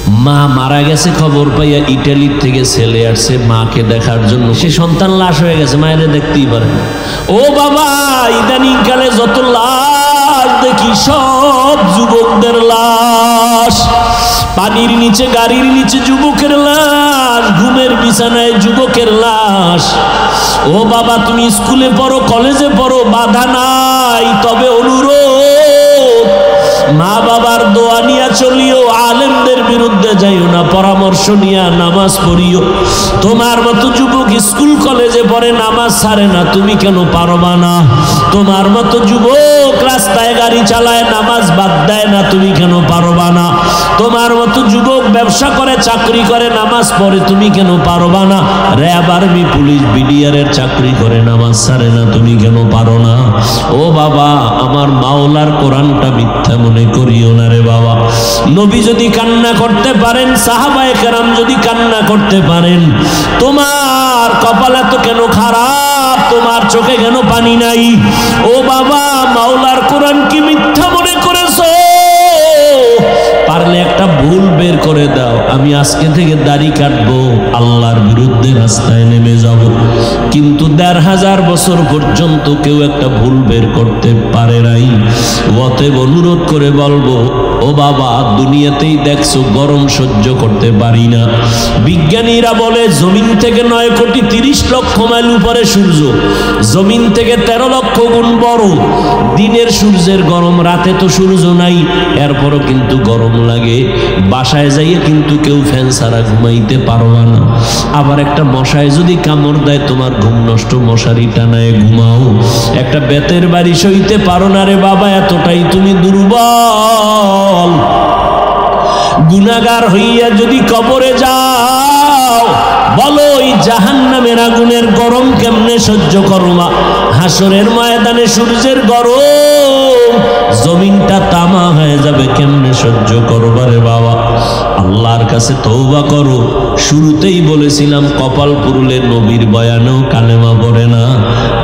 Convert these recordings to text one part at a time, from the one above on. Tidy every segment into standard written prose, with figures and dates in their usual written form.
মা মারা গেছে খবর পাইয়া ইটালির থেকে ছেলে আসছে মাকে দেখার জন্য। সে সন্তান লাশ হয়ে গেছে, মায়ের দেখতেই পারে না। ও বাবা, ইদানিং কালে যত লাশ দেখি সব যুবকদের লাশ। পানির নিচে, গাড়ির নিচে যুবকের লাশ, ঘুমের বিছানায় যুবকের লাশ। ও বাবা, তুমি স্কুলে পড়ো, কলেজে পড়ো, বাধা নাই, তবে অনুরোধ মা বাবার দোয়া নিয়া চলিও, আলেমদের বিরুদ্ধে যাইও না, পরামর্শ নিয়া নামাজ পড়িও। তোমার মতো যুবক স্কুল কলেজে পড়ে, নামাজ ছাড়ে না, তুমি কেন পারবা না? তোমার মতো যুবক রাস্তায় গাড়ি চালায়, নামাজ বাদ দেয় না, তুমি কেন পারবা না? তোমার মতো যুবক ব্যবসা করে, চাকরি করে, নামাজ পড়ে, তুমি কেন পারবা না? র্যাব, আর্মি, পুলিশ, বিডিআরের চাকরি করে, নামাজ ছাড়ে না, তুমি কেন পারো না? ও বাবা, আমার মাওলার কোরআনটা মিথ্যা মনে করিও না রে বাবা। নবী যদি কান্না করতে পারেন, সাহাবায়ে কেরাম যদি কান্না করতে পারেন, তোমার কপাল এত কেন খারাপ? তোমার চোখে কেন পানি নাই? ও বাবা, মাওলার কোরআন কি মিথ্যা মনে করেছো? পারলে একটা ভুল বের করে দাও, আমি আজকে থেকে দাড়ি কাটবো, আল্লাহর বিরুদ্ধে রাস্তায় নেমে যাব। কিন্তু ১৫০০ বছর পর্যন্ত কেউ একটা ভুল বের করতে পারে নাই। অতএব অনুরোধ করে বলবো, ও বাবা, দুনিয়াতেই দেখছো গরম সহ্য করতে পারি না। বিজ্ঞানীরা বলে জমিন থেকে ৯,৩০,০০,০০০ মাইল উপরে সূর্য, জমিন থেকে ১৩ লক্ষ গুণ বড়। দিনের সূর্যের গরম, রাতে তো সূর্য নাই, এরপরও কিন্তু গরম লাগে। বাসায় যাইয়ে কিন্তু কেউ ফ্যান ছাড়া ঘুমাইতে পারবা না। আবার একটা মশায় যদি কামড় দেয়, তোমার ঘুম নষ্ট, মশারি টানায় ঘুমাও। একটা বেতের বাড়ি সইতে পারো না রে বাবা, এতটাই তুমি দুর্বল। গুনাহগার হইয়া যদি কবরে যাও, বলো ওই জাহান্নামের আগুনের গরম কেমনে সহ্য করবা? হাসরের ময়দানে সূর্যের গরম, জমিনটা তামা হয়ে যাবে, কেমনে সহ্য করবা রে বাবা? আল্লাহর কাছে তওবা করো। শুরুতেই বলেছিলাম, কপাল পুরুলে নবীর বয়ানেও কালেমা পড়ে না,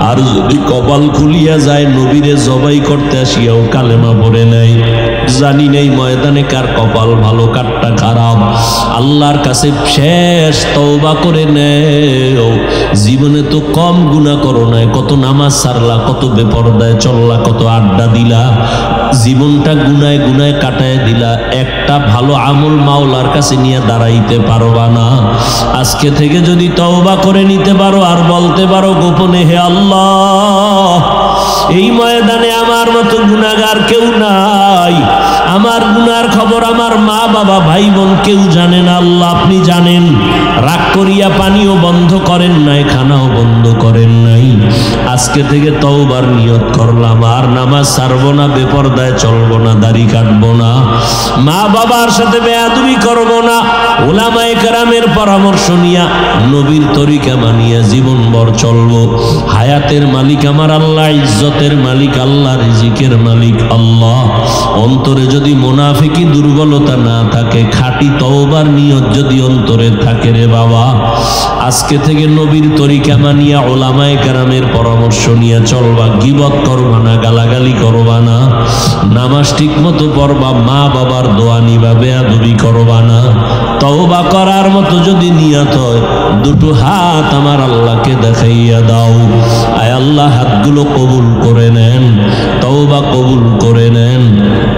আর যদি কপাল খুলিয়া যায়, নবীরে জবাই করতে আসিয়াও কালেমা পড়ে নাই। জানি নেই ময়দানে কার কপাল ভালো, কারটা খারাপ। আল্লাহর কাছে শেষ তওবা করে নেও। জীবনে তো কম গুনাহ করো নাই, কত নামাজ ছাড়লা, কত বেপরদায় চললা, কত আড্ডা দিলা, জীবনটা গুনায় গুনায় কাটায় দিলা। একটা ভালো আমল মাওলার কাছে নিয়ে দাঁড়াইতে পারবা না। আজকে থেকে যদি তওবা করে নিতে পারো, আর বলতে পারো গোপনে, হে আল্লাহ, এই ময়দানে আমার মতো গুনাহগার কেউ নাই, আমার গুনার খবর আমার মা বাবা ভাই বোন কেউ জানে না, আল্লাহ আপনি জানেন। রাগ করিয়া পানিও বন্ধ করেন নাই, খানাও বন্ধ করেন নাই। আজকে থেকে তওবার নিয়ত করলাম, আর নামাজ ছাড়বো না, বেপরদায় চলবো না, দাড়ি কাটবো না, মা বাবার সাথে বেয়াদবি করবো না, উলামায়ে কেরামের পরামর্শ নিয়া নবীর তরিকা মানিয়া জীবনভর চলবো। হায়াতের মালিক আমার আল্লাহ, ইজ্জতের মালিক আল্লাহ, রিজিকের মালিক আল্লাহ। অন্তরে যদি মুনাফিকি দুর্বলতা না থাকে, খাঁটি তওবার নিয়ত যদি অন্তরে থাকে রে বাবা, আজকে থেকে নবীর তরিকা মানিয়া উলামায়ে কেরামের পরামর্শ নিয়ে চলবা। গীবত করবা না, গালাগালি করবা না, নামাজ ঠিক মতো পড়বা, মা বাবার দোয়া নিবা, বেয়াদবি করবা না। তওবা করার মতো যদি নিয়ত হয়, দুটো হাত আমার আল্লাহকে দেখাইয়া দাও। আয় আল্লাহ, হাতগুলো কবুল করে নেন, তওবা কবুল করে নেন,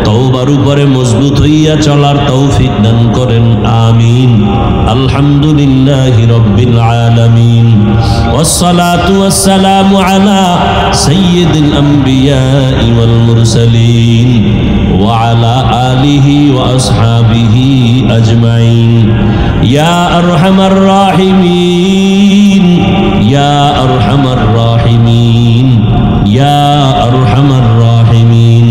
তওবার উপরে মজবুত হইয়া চলার তৌফিক দান করেন, আমিন। আলহামদুলিল্লাহি রাব্বিল আলামিন, ওয়াসসালাতু ওয়াসসালামু আলা সাইয়্যিদিল আমবিয়াই ওয়াল মুরসালিন ওয়া আলা আলিহি ওয়া আসহাবিহি আজমাইন। ইয়া আরহামার রাহিমিন, ইয়া আরহামার রাহিমিন, ইয়া আরহামার রাহিমিন।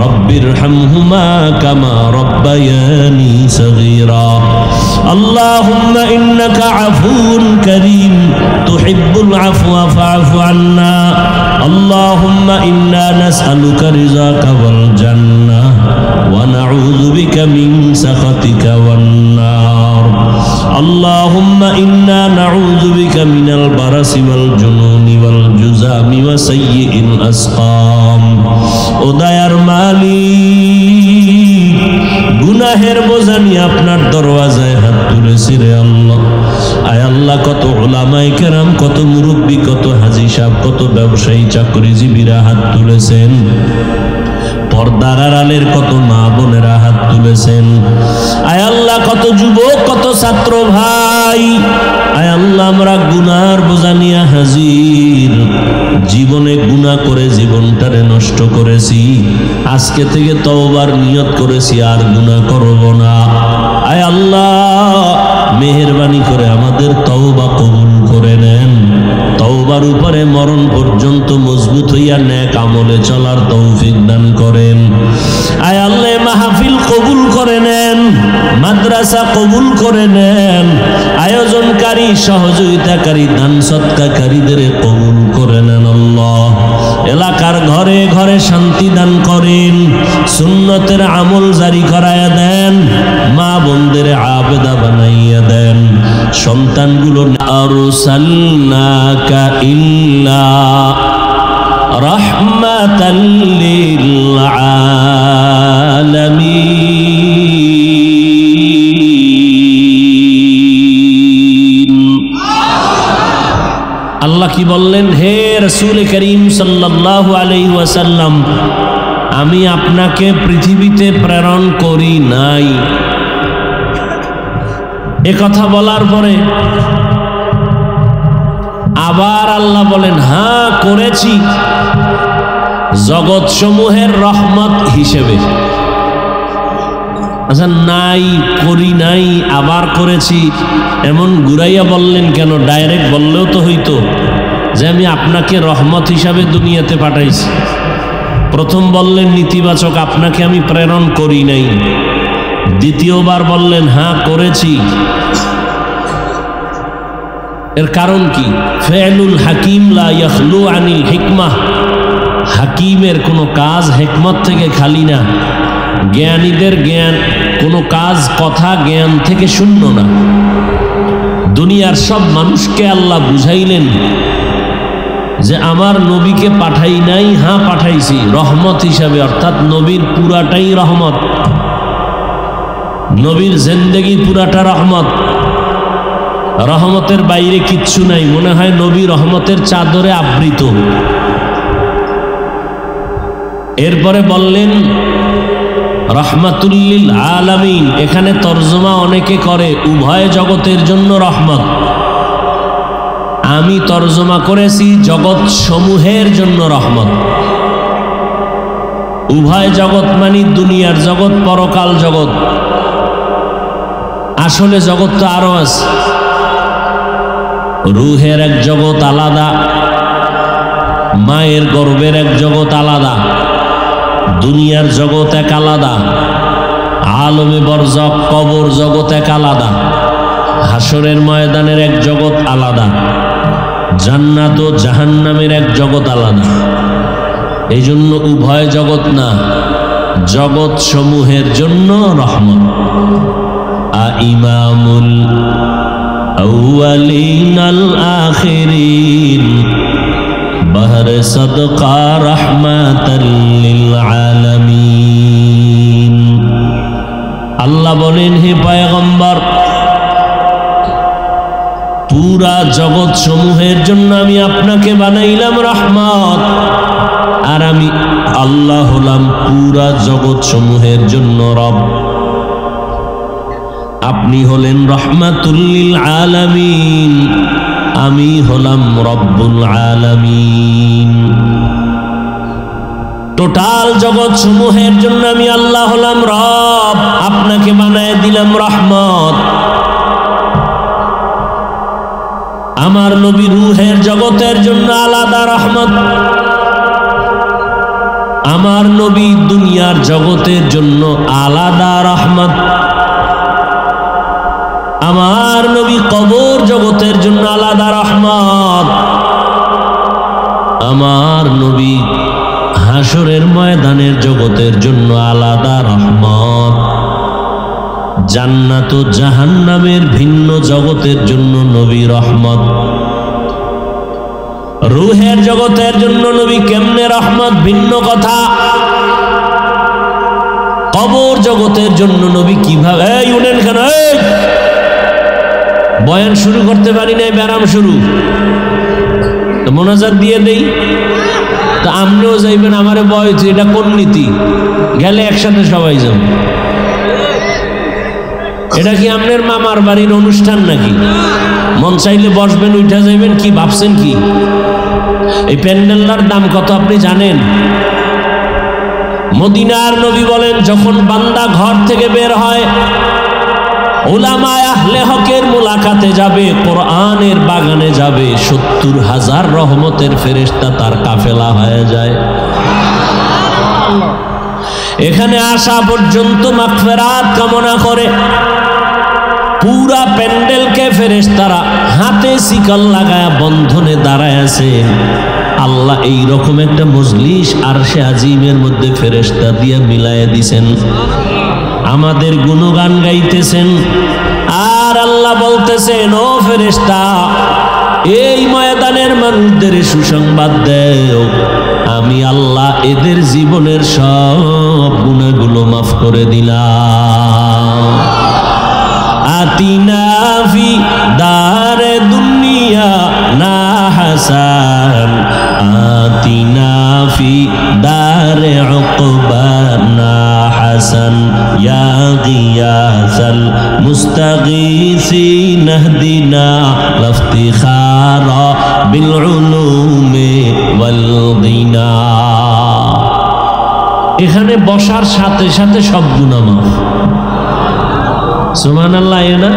রব্বিরহামহুমা কামা রব্বায়ানি সগীরা। اللهم إنك عفو كريم تحب العفو فاعف عنا. اللهم إنا نسألك رضاك والجنة ونعوذ بك من سخطك والنار. اللهم إنا نعوذ بك من البرص والجنون والجذام وسيء الأسقام. ও দয়ার মালিক, গুনাহের বোঝা নিয়ে আপনার দরওয়াজায় হাত তুলেছি রে আল্লাহ। আয় আল্লাহ, কত উলামায়ে কেরাম, কত মুরব্বী, কত হাজী সাহেব, কত ব্যবসায়ী চাকরিজীবীরা হাত তুলেছেন, পর্দার আড়ালের কত মা বোনেরা হাত তুলেছেন। আয় আল্লাহ, কত যুবক, কত ছাত্র ভাই, আয় আল্লাহ, আমরা গুনার বোঝা নিয়ে হাজির। জীবনে গুনাহ করে জীবনটারে নষ্ট করেছি, আজকে থেকে তওবার নিয়ত করেছি আর গুনাহ করব না। আয় আল্লাহ, মেহেরবানি করে আমাদের তওবা কবুল করে নেন। তওবার উপরে মরণ পর্যন্ত মজবুত হইয়া নেক আমলে চলার তৌফিক দান করেন। আয় আল্লাহ, মাহফিল কবুল করে নেন, মাদ্রাসা কবুল করে নেন, আয়োজনকারী, সহযোগিতাকারী, দান সৎকারীদের কবুল করে নেন আল্লাহ। এলাকার ঘরে ঘরে শান্তি দান করেন, সুন্নতের আমল জারি করায়া দেন, মা বোনদের আবেদা বানাইয়া দেন, সন্তানগুলো আরসালনাকা ইল্লা রাহমাতাল লিল আলামিন। আল্লাহ কি বললেন? হে রাসূল করিম সাল্লাল্লাহু আলাইহি ওয়াসাল্লাম, আমি আপনাকে পৃথিবীতে প্রেরণ করি নাই। এ কথা বলার পরে আবার আল্লাহ বলেন, হ্যাঁ করেছি, জগৎ সমূহের রহমত হিসেবে। আচ্ছা, নাই, করি নাই, আবার করেছি, এমন ঘুরাইয়া বললেন কেন? ডাইরেক্ট বললেও তো হইতো যে আমি আপনাকে রহমত হিসাবে দুনিয়াতে পাঠাইছি। প্রথম বললেন নীতিবাচক, আপনাকে আমি প্রেরণ করি নাই। দ্বিতীয়বার বললেন হ্যাঁ করেছি। এর কারণ কি? ফেলুল হাকিম লা ইয়াখলু আনিল হিকমাহ। হাকিমের কোনো কাজ হিকমত থেকে খালি না। জ্ঞানীদের জ্ঞান, কোনো কাজ, কথা জ্ঞান থেকে শূন্য না। দুনিয়ার সব মানুষকে আল্লাহ বুঝাইলেন যে আমার নবীকে পাঠাই নাই, হ্যাঁ পাঠাইছি রহমত হিসাবে, অর্থাৎ নবীর পুরাটাই রহমত, নবীর জিন্দেগি পুরাটা রহমত, রহমতের বাইরে কিচ্ছু নাই। মনে হয় নবী রহমতের চাদরে আবৃত। এরপরে বললেন রহমাতুল লিল আলামিন। এখানে তর্জমা অনেকে করে উভয় জগতের জন্য রহমত। আমি তর্জমা করেছি জগৎ সমূহের জন্য রহমত। উভয় জগৎ মানে দুনিয়ার জগৎ, পরকাল জগৎ। আসলে জগৎ তো আরো আছে। রুহের এক জগৎ আলাদা, মায়ের গর্ভের এক জগৎ আলাদা, দুনিয়ার জগৎ এক আলাদা, আলমে বরজখ কবর জগৎ এক আলাদা, হাসরের ময়দানের এক জগৎ আলাদা, জান্নাত ও জাহান্নামের এক জগৎ আলাদা। এই জন্য উভয় জগৎ না, জগৎ সমূহের জন্য রহমত। ইমামুল আউয়ালিন আল আখিরিন বাহরে সদকা রাহমাতাল লিল আলামিন। আল্লাহ বলেন, হে পয়গম্বর, পুরা জগৎ সমূহের জন্য আমি আপনাকে বানাইলাম রহমত, আর আমি আল্লাহ হলাম পুরা জগৎ সমূহের জন্য রব। আপনি হলেন রহমাতুল লিল আলামিন, আমি হলাম রব্বুল আলামিন। টোটাল জগৎ সমূহের জন্য আমি আল্লাহ হলাম রব, আপনাকে বানায় দিলাম রহমত। আমার নবী রূহের জগতের জন্য আলাদা রহমত, আমার নবী দুনিয়ার জগতের জন্য আলাদা রহমত, আমার নবী কবর জগতের জন্য আলাদা রহমত, আমার নবী হাসরের ময়দানের জগতের জন্য আলাদা রহমত, জান্নাত ও জাহান্নামের ভিন্ন জগতের জন্য নবী রহমত। রূহের জগতের জন্য নবী কেমনে রহমত ভিন্ন কথা। কবর জগতের জন্য নবী কিভাবে উনেন কেন বয়ান শুরু করতে পারি নাই, ব্যারাম শুরু তো মোনাজাত দিয়ে দেই। তা আপনিও যাইবেন, আমারে বয়স এটা কোন নীতি? গেলে একসাথে সবাই যাব। এটা কি আপনার মামার বাড়ির অনুষ্ঠান নাকি? মন চাইলে বসবেন, উঠা যাইবেন, কি ভাবছেন কি? এই প্যান্ডেলটার দাম কত আপনি জানেন? মদিনার নবী বলেন, যখন বান্দা ঘর থেকে বের হয়, উলামায়ে আহলে হকের মুলাকাতে যাবে, কোরআনের বাগানে যাবে, ৭০,০০০ রহমতের ফেরেশতা তার কাফেলা হয়ে যায়। এখানে আসা পর্যন্ত মাগফিরাত কামনা করে পুরা প্যান্ডেলকে ফেরেশতারা হাতে শিকল লাগায়া বন্ধনে দাঁড়ায় আছে। আল্লাহ এই রকম একটা মজলিস আরশে আজিমের মধ্যে ফেরেশতা দিয়া মিলাইয়া দিছেন, আমাদের গুণগান গাইতেছেন। আর আল্লাহ বলতেছেন, ও ফেরেশতা, এই ময়দানের মানুষদের সুসংবাদ দেও, আমি আল্লাহ এদের জীবনের সব গুনাহগুলো মাফ করে দিলাম। আতিনা ফি দারে দুনিয়া না হাসান, আতিনা ফি দারে উকবা না হাসান, ইয়া গিয়াসাল মুস্তাগীসিন ইহদিনা লাফতিখারা বিল উলুমি ওয়াল গিনা। এখানে বসার সাথে সাথে সব গুনাহ মাফ। সুবহানাল্লাহ। না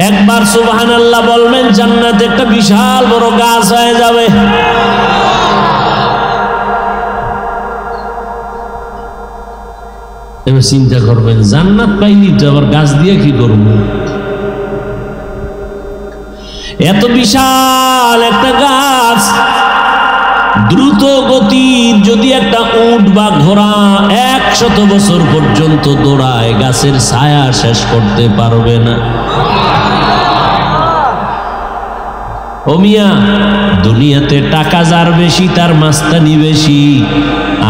একবার সুবহানাল্লাহ বলবেন, জান্নাতে একটা বিশাল বড় গাছ হয়ে যাবে। এবার চিন্তা করবেন, জান্নাত পাইনি তো আবার গাছ দিয়ে কি করব? এত বিশাল একটা গাছ, দ্রুত গতির যদি একটা উট বা ঘোড়া ১০০ বছর পর্যন্ত দৌড়ায়, গাছের ছায়া শেষ করতে পারবে না। ও মিয়া, দুনিয়াতে টাকা যার বেশি তার মাস্তানি বেশি,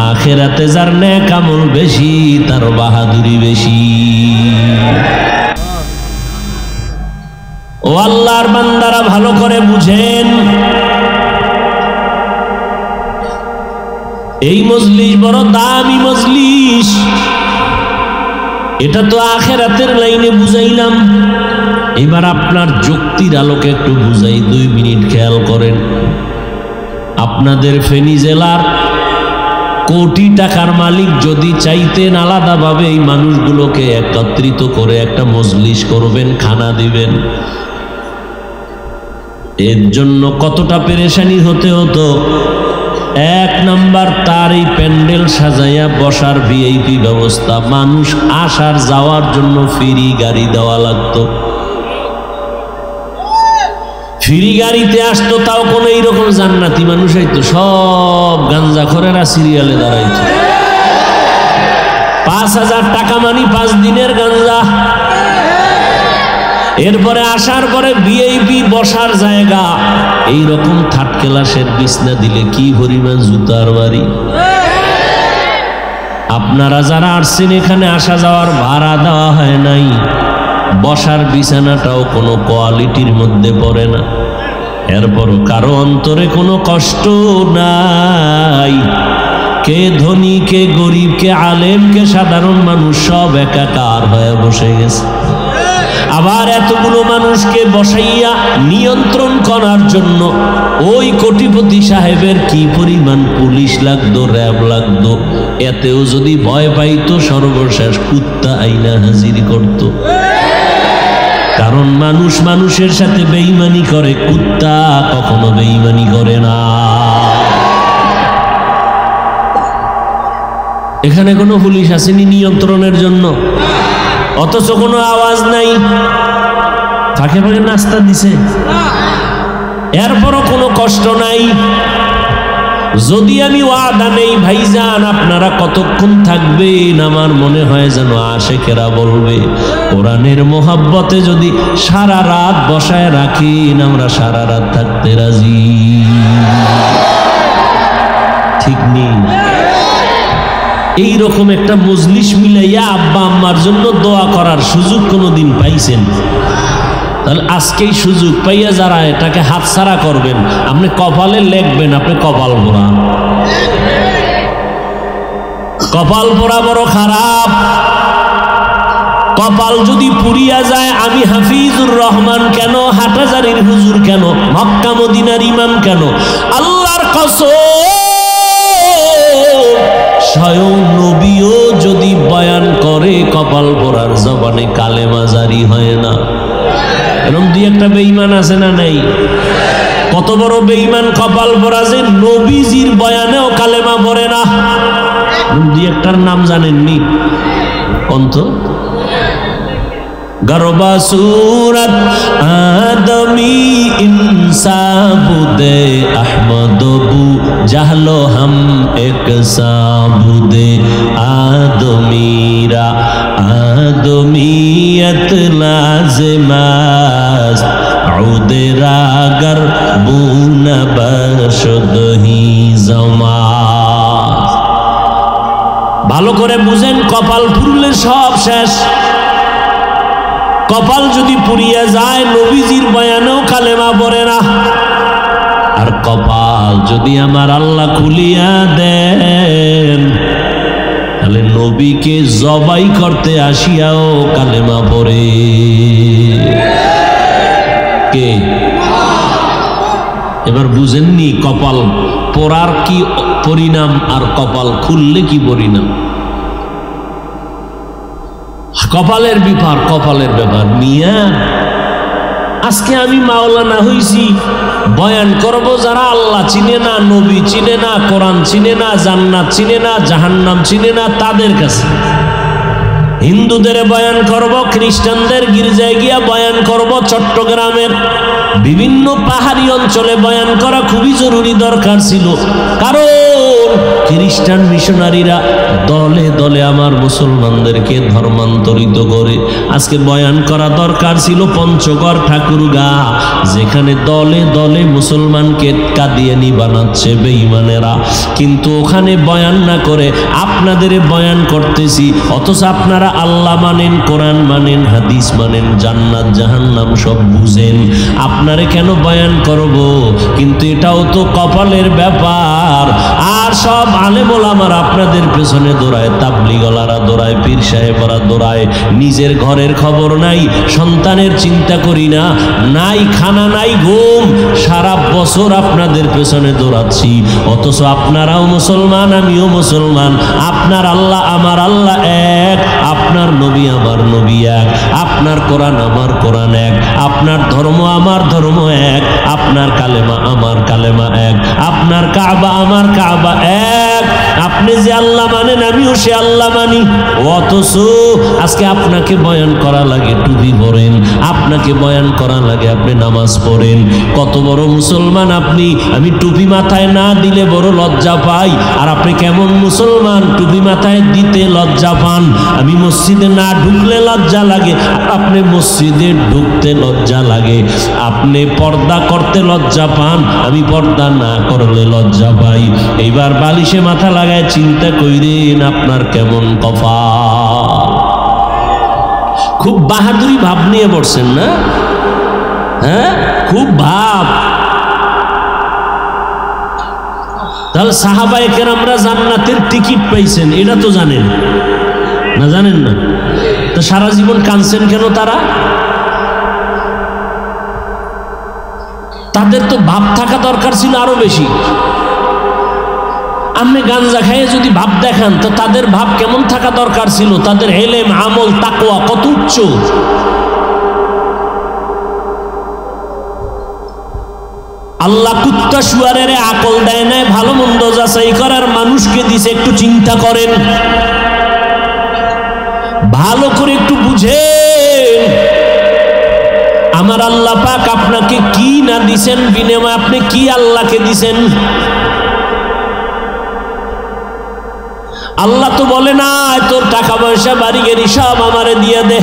আখেরাতে যার নেক আমল বেশি তার বাহাদুরি বেশি। ও আল্লাহর বান্দারা, ভালো করে বুঝেন, এই মজলিস বড় দামি মজলিস। এটা তো আখেরাতের লাইনে বুঝাইলাম, এবার আপনার যুক্তির আলোকে একটু বুঝাই। ২ মিনিট খেয়াল করেন। আপনাদের ফেনী জেলার কোটি টাকার মালিক যদি চাইতেন, আলাদাভাবে এই মানুষগুলোকে একত্রিত করে একটা মজলিস করবেন, খানা দিবেন, এর জন্য কতটা পেরেশানি হতে হতো। ১ নাম্বার, তার এই প্যান্ডেল সাজাইয়া বসার ভিআইপি ব্যবস্থা, মানুষ আসার যাওয়ার জন্য ফ্রি গাড়ি দেওয়া লাগতো। ফ্রি গাড়িতে আসতো, তাও কোন এইরকম জান্নাতি মানুষ হইতো, সব গাঞ্জাখোরেরা সিরিয়ালে দাঁড়াইতো। ৫,০০০ টাকা মানি ৫ দিনের গাঞ্জা। এরপরে আসার পরে ভিআইপি বসার জায়গা, এইরকম থার্ড ক্লাসের বিছনা দিলে কি পরিমাণ জুতার বাড়ি। আপনারা যারা আসছেন, এখানে আসা যাওয়ার ভাড়া দেওয়া হয় নাই, বসার বিছানাটাও কোনো কোয়ালিটির মধ্যে পড়ে না, এরপরও কারো অন্তরে কোনো কষ্ট নাই। কে ধনী, কে গরিব, কে আলেম, কে সাধারণ মানুষ, সব একাকার হয়ে বসে গেছে। আবার এতগুলো মানুষকে বসাইয়া নিয়ন্ত্রণ করার জন্য ওই কোটিপতি সাহেবের কি পরিমাণ পুলিশ লাগতো, র্যাব লাগতো। এতেও যদি ভয় পাইতো, সর্বশেষ কুত্তা আইনা হাজির করত। কারণ মানুষ মানুষের সাথে বেঈমানি করে, কুত্তা কখনো বেঈমানি করে না। এখানে কোনো পুলিশ আসেনি নিয়ন্ত্রণের জন্য, অথচ কোনো আওয়াজ নাই, ফাঁকে ফাঁকে নাস্তা দিছে, এরপরও কোনো কষ্ট নাই। যদি আমি ওয়াদা নেই, ভাইজান আপনারা কতক্ষণ থাকবেন, আমার মনে হয় যেন আশেকেরা বলবে, কোরআনের মোহাব্বতে যদি সারা রাত বসায় রাখেন, আমরা সারা রাত থাকতে রাজি। ঠিক নেই? এই রকম একটা মজলিস মিলাইয়া আব্বা আম্মার জন্য দোয়া করার সুযোগ কোনোদিন পাইছেন? তাহলে আজকেই সুযোগ পাইয়া যারা এটাকে হাতছাড়া করবেন, আপনি কপালে লিখবেন আপনি কপাল পোড়া। কপাল পোড়া বড় খারাপ। কপাল যদি পুড়িয়া যায়, আমি হাফিজুর রহমান কেন, হাটহাজারীর হুজুর কেন, মক্কা মদিনার ইমাম কেন, আল্লাহর কসম স্বয়ং নবীও যদি বয়ান করে কপাল পোড়ার জবানে কালেমা জারি হয় না। এরকম দুই একটা বেঈমান আছে না নাই? কত বড় বেঈমান কপাল পোড়া যে নবীজির বয়ানেও কালেমা পড়ে না। দুই একটার নাম জানেননি? কন্ত গরবা সুরত আদমি ইনসাবুদে আহমদবু জাহলো হাম এক সাবুদে আদমিরা আদমিয়ত লাজমাস উদেরা গর বুনা বশদহি জমা। ভালো করে বুঝেন, কপাল পুরলে সব শেষ। কপাল যদি পুড়িয়া যায়, নবীজির বয়ানেও কালেমা পড়ে না। আর কপাল যদি আমার আল্লাহ খুলিয়া দেন, তাহলে নবীকে জবাই করতে আসিয়াও কালেমা পড়ে। কে? এবার বুঝেননি কপাল পোড়ার কি পরিণাম আর কপাল খুললে কি পরিণাম? কপালের ব্যাপার, কপালের ব্যাপার মিয়া। আজকে আমি মাওলানা হইছি, বয়ান করব যারা আল্লাহ চিনে না, নবী চিনে না, কোরআন চিনে না, জান্নাত চিনে না, জাহান্নাম চিনে না, তাদের কাছে। হিন্দুদের বয়ান করব, খ্রিস্টানদের গির্জায় গিয়া বয়ান করব, চট্টগ্রামের বিভিন্ন পাহাড়ি অঞ্চলে বয়ান করা খুবই জরুরি দরকার ছিল। কারণ খ্রিস্টান মিশনারিরা দলে দলে আমার মুসলমানদেরকে ধর্মান্তরিত করে। আজকে বয়ান করা দরকার ছিল পঞ্চগড় ঠাকুরগা, যেখানে দলে দলে মুসলমানকে কাদিয়ানি বানাচ্ছে বেঈমানেরা। কিন্তু ওখানে বয়ান না করে আপনাদের বয়ান করতেছি, অথচ আপনারা আল্লাহ মানেন, কোরআন মানেন, হাদিস মানেন, জান্নাত জাহান্নাম সব বুঝেন। আপনারে কেন বয়ান করব? কিন্তু এটাও তো কপালের ব্যাপার। আর সব আলেম ওলামারা আপনাদের পেছনে দৌড়ায়, তাবলিগলারা দৌড়ায়, পীর সাহেবরা দৌড়ায়। নিজের ঘরের খবর নাই, সন্তানের চিন্তা করি না, নাই খানা নাই ঘুম, সারা বছর আপনাদের পেছনে দৌড়াচ্ছি। অথচ আপনারাও মুসলমান, আমিও মুসলমান। আপনার আল্লাহ আমার আল্লাহ এক, আপনার নবী আমার নবী এক, আপনার কোরআন আমার কোরআন এক, আপনার ধর্ম আমার ধর্ম এক, আপনার কালেমা আমার কালেমা এক, আপনার কাবা আমার কাবা এক। আপনি যে আল্লাহ মানেন, আমিও সে আল্লাহ মানি। অথচ আজকে আপনাকে বয়ান করা লাগে টুপি পরেন, আপনাকে বয়ান করা লাগে আপনি নামাজ পড়েন। কত বড় মুসলমান আপনি! আমি টুপি মাথায় না দিলে বড় লজ্জা পাই। আর আপনি কেমন মুসলমান, টুপি মাথায় দিতে লজ্জা পান? আমি মসজিদে না ঢুকলে লজ্জা লাগে, আপনি মসজিদে ঢুকতে লজ্জা লাগে। আপনি পর্দা করতে লজ্জা পান, আমি পর্দা না করলে লজ্জা পাই। এইবার বালিশে মাথা লাগায় চিন্তা কইরেন আপনার কেমন কপাল। খুব বাহাদুরি ভাব নিয়ে বসছেন না? হ্যাঁ, খুব ভাব। তাহলে সাহাবায়ে কেরামরা জান্নাতের টিকিট পাইছেন, এটা তো জানেন না? জানেন না তো সারা জীবন কাঁদছেন কেন তারা? তাদের তো ভাব থাকা দরকার ছিল আরো বেশি। আপনি গাঞ্জা খাইয়ে যদি ভাব দেখান, তো তাদের ভাব কেমন থাকা দরকার ছিল? তাদের এলেম, আমল, তাকওয়া কত উচ্চ। আল্লাহ কুত্তা শুয়ারের আকল দেয় নাই, ভালো মন্দ যাচাই করার মানুষকে দিছে। একটু চিন্তা করেন, ভালো করে একটু বুঝেন আমার আল্লাহ পাক আপনাকে কি না দিছেন, বিনিময়ে আপনি কি আল্লাহকে দিছেন। আল্লাহ তো বলে না তোর টাকা পয়সা বাড়ি গাড়ি সব আমারে দিয়ে দে।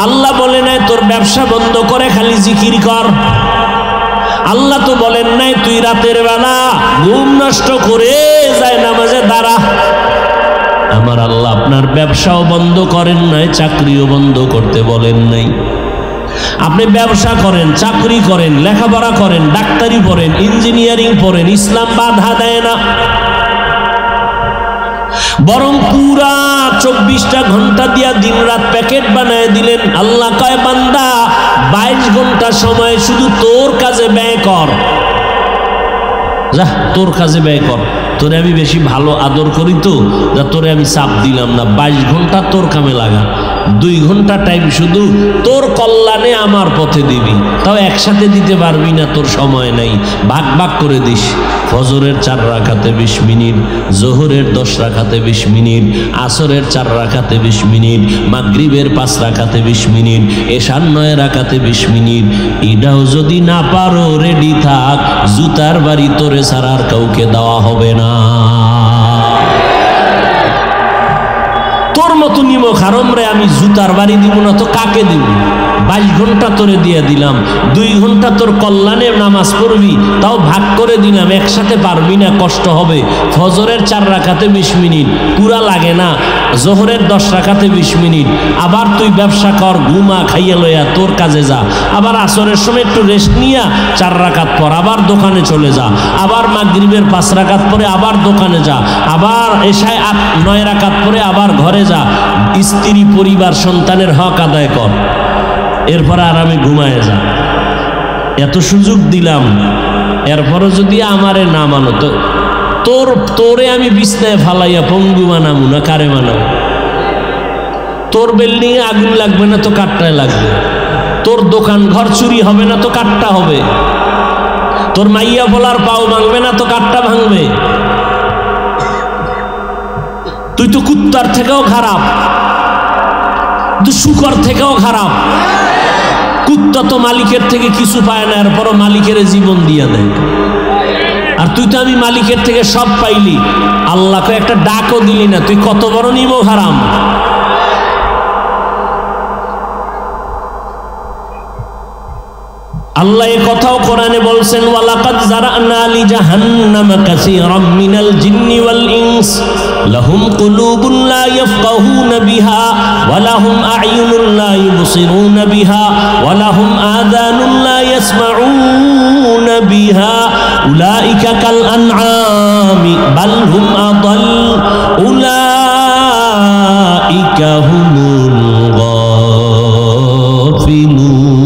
আল্লাহ বলে নাই তোর ব্যবসা বন্ধ করে খালি জিকির কর। আল্লাহ তো বলেন নাই তুই রাতের বেলা ঘুম নষ্ট করে যায় নামাজে দাঁড়া। আমার আল্লাহ আপনার ব্যবসাও বন্ধ করেন নাই, চাকরিও বন্ধ করতে বলেন নাই। আপনি ব্যবসা করেন, চাকরি করেন, লেখাপড়া করেন, ডাক্তারি পড়েন, ইঞ্জিনিয়ারিং পড়েন, ইসলাম বাধা দেয় না। বরং পুরা 24টা ঘন্টা দিয়া দিন রাত প্যাকেট বানায় দিলেন। আল্লাহ কয় বান্দা 22 ঘন্টা সময় শুধু তোর কাজে ব্যয় কর, যা তোর কাজে ব্যয় কর। তোরে আমি বেশি ভালো আদর করি তো, যা তোরে আমি চাপ দিলাম না, 22 ঘন্টা তোর কামে লাগা, 2 ঘন্টা টাইম শুধু তোর কল্যাণে আমার পথে দিবি। তাও একসাথে দিতে পারবি না, তোর সময় নাই, ভাগ ভাগ করে দিস। ফজরের 4 রাকাতে 20 মিনিট, জোহরের 10 রাকাতে 20 মিনিট, আসরের 4 রাকাতে 20 মিনিট, মাগরিবের 5 রাকাতে 20 মিনিট, এশার 9 রাকাতে 20 মিনিট। এটাও যদি না পারো রেডি থাক, জুতার বাড়ি তোরে ছাড়া আর কাউকে দেওয়া হবে না। তোর মতো নিমক হারাম রে আমি জুতার বাড়ি দিব না তো কাকে দিব? 22 ঘন্টা তোরে দিয়ে দিলাম, 2 ঘন্টা তোর কল্যাণে নামাজ পড়বি, তাও ভাগ করে দিলাম, একসাথে পারবি না, কষ্ট হবে। ফজরের 4 রাকাতে 20 মিনিট পুরা লাগে না, জোহরের 10 রাকাতে 20 মিনিট। আবার তুই ব্যবসা কর, ঘুমা, খাইয়া লইয়া তোর কাজে যা। আবার আসরের সময় একটু রেস্ট নিয়া 4 রাকাত পর আবার দোকানে চলে যা। আবার মাগরিবের 5 রাকাত পরে আবার দোকানে যা। আবার এশায় 9 রাকাত পরে আবার ঘরে যা। স্ত্রী, পরিবার, সন্তানের হক আদায় কর, এরপরে আরামে ঘুমায় যা। এত সুযোগ দিলাম, এরপরও যদি আমারে না মানো তো তোরে আমি বিছনায় ফালাইয়া পঙ্গু বানাবো না কারে বানাবো? তোর বিল্ডিং এ আগুন লাগবে না তো কাঠটায় লাগবে, তোর দোকান ঘর চুরি হবে না তো কাঠটা হবে, তোর মাইয়া বলার পাও ভাঙবে না তো কাঠটা ভাঙবে। তুই তো কুত্তার থেকেও খারাপ, তুই শুকর থেকেও খারাপ। কুত্তা তো মালিকের থেকে কিছু পায় না, এরপরও মালিকের জীবন দিয়া দেয়। আর তুই তো আমি মালিকের থেকে সব পাইলি, আল্লাহকে একটা ডাকও দিলি না, তুই কত বড় নিমক হারাম। আল্লাহ এই কথাও কোরআনে বলছেন, ওয়ালাকাদ যারানা লি জাহান্নামা কাসীরাম মিনাল জিন্নি ওয়াল ইনস লাহুম কুলুবুন লা ইয়াফকাহুনা বিহা ওয়া লাহুম আ'য়ুনুন লা ইউবসিরুনা বিহা ওয়া লাহুম আযানুন লা ইয়াসমাউনা বিহা উলাইকা কাল আনআমি বাল হুম আদাল উলাইকা হুমুল গাফিলুন।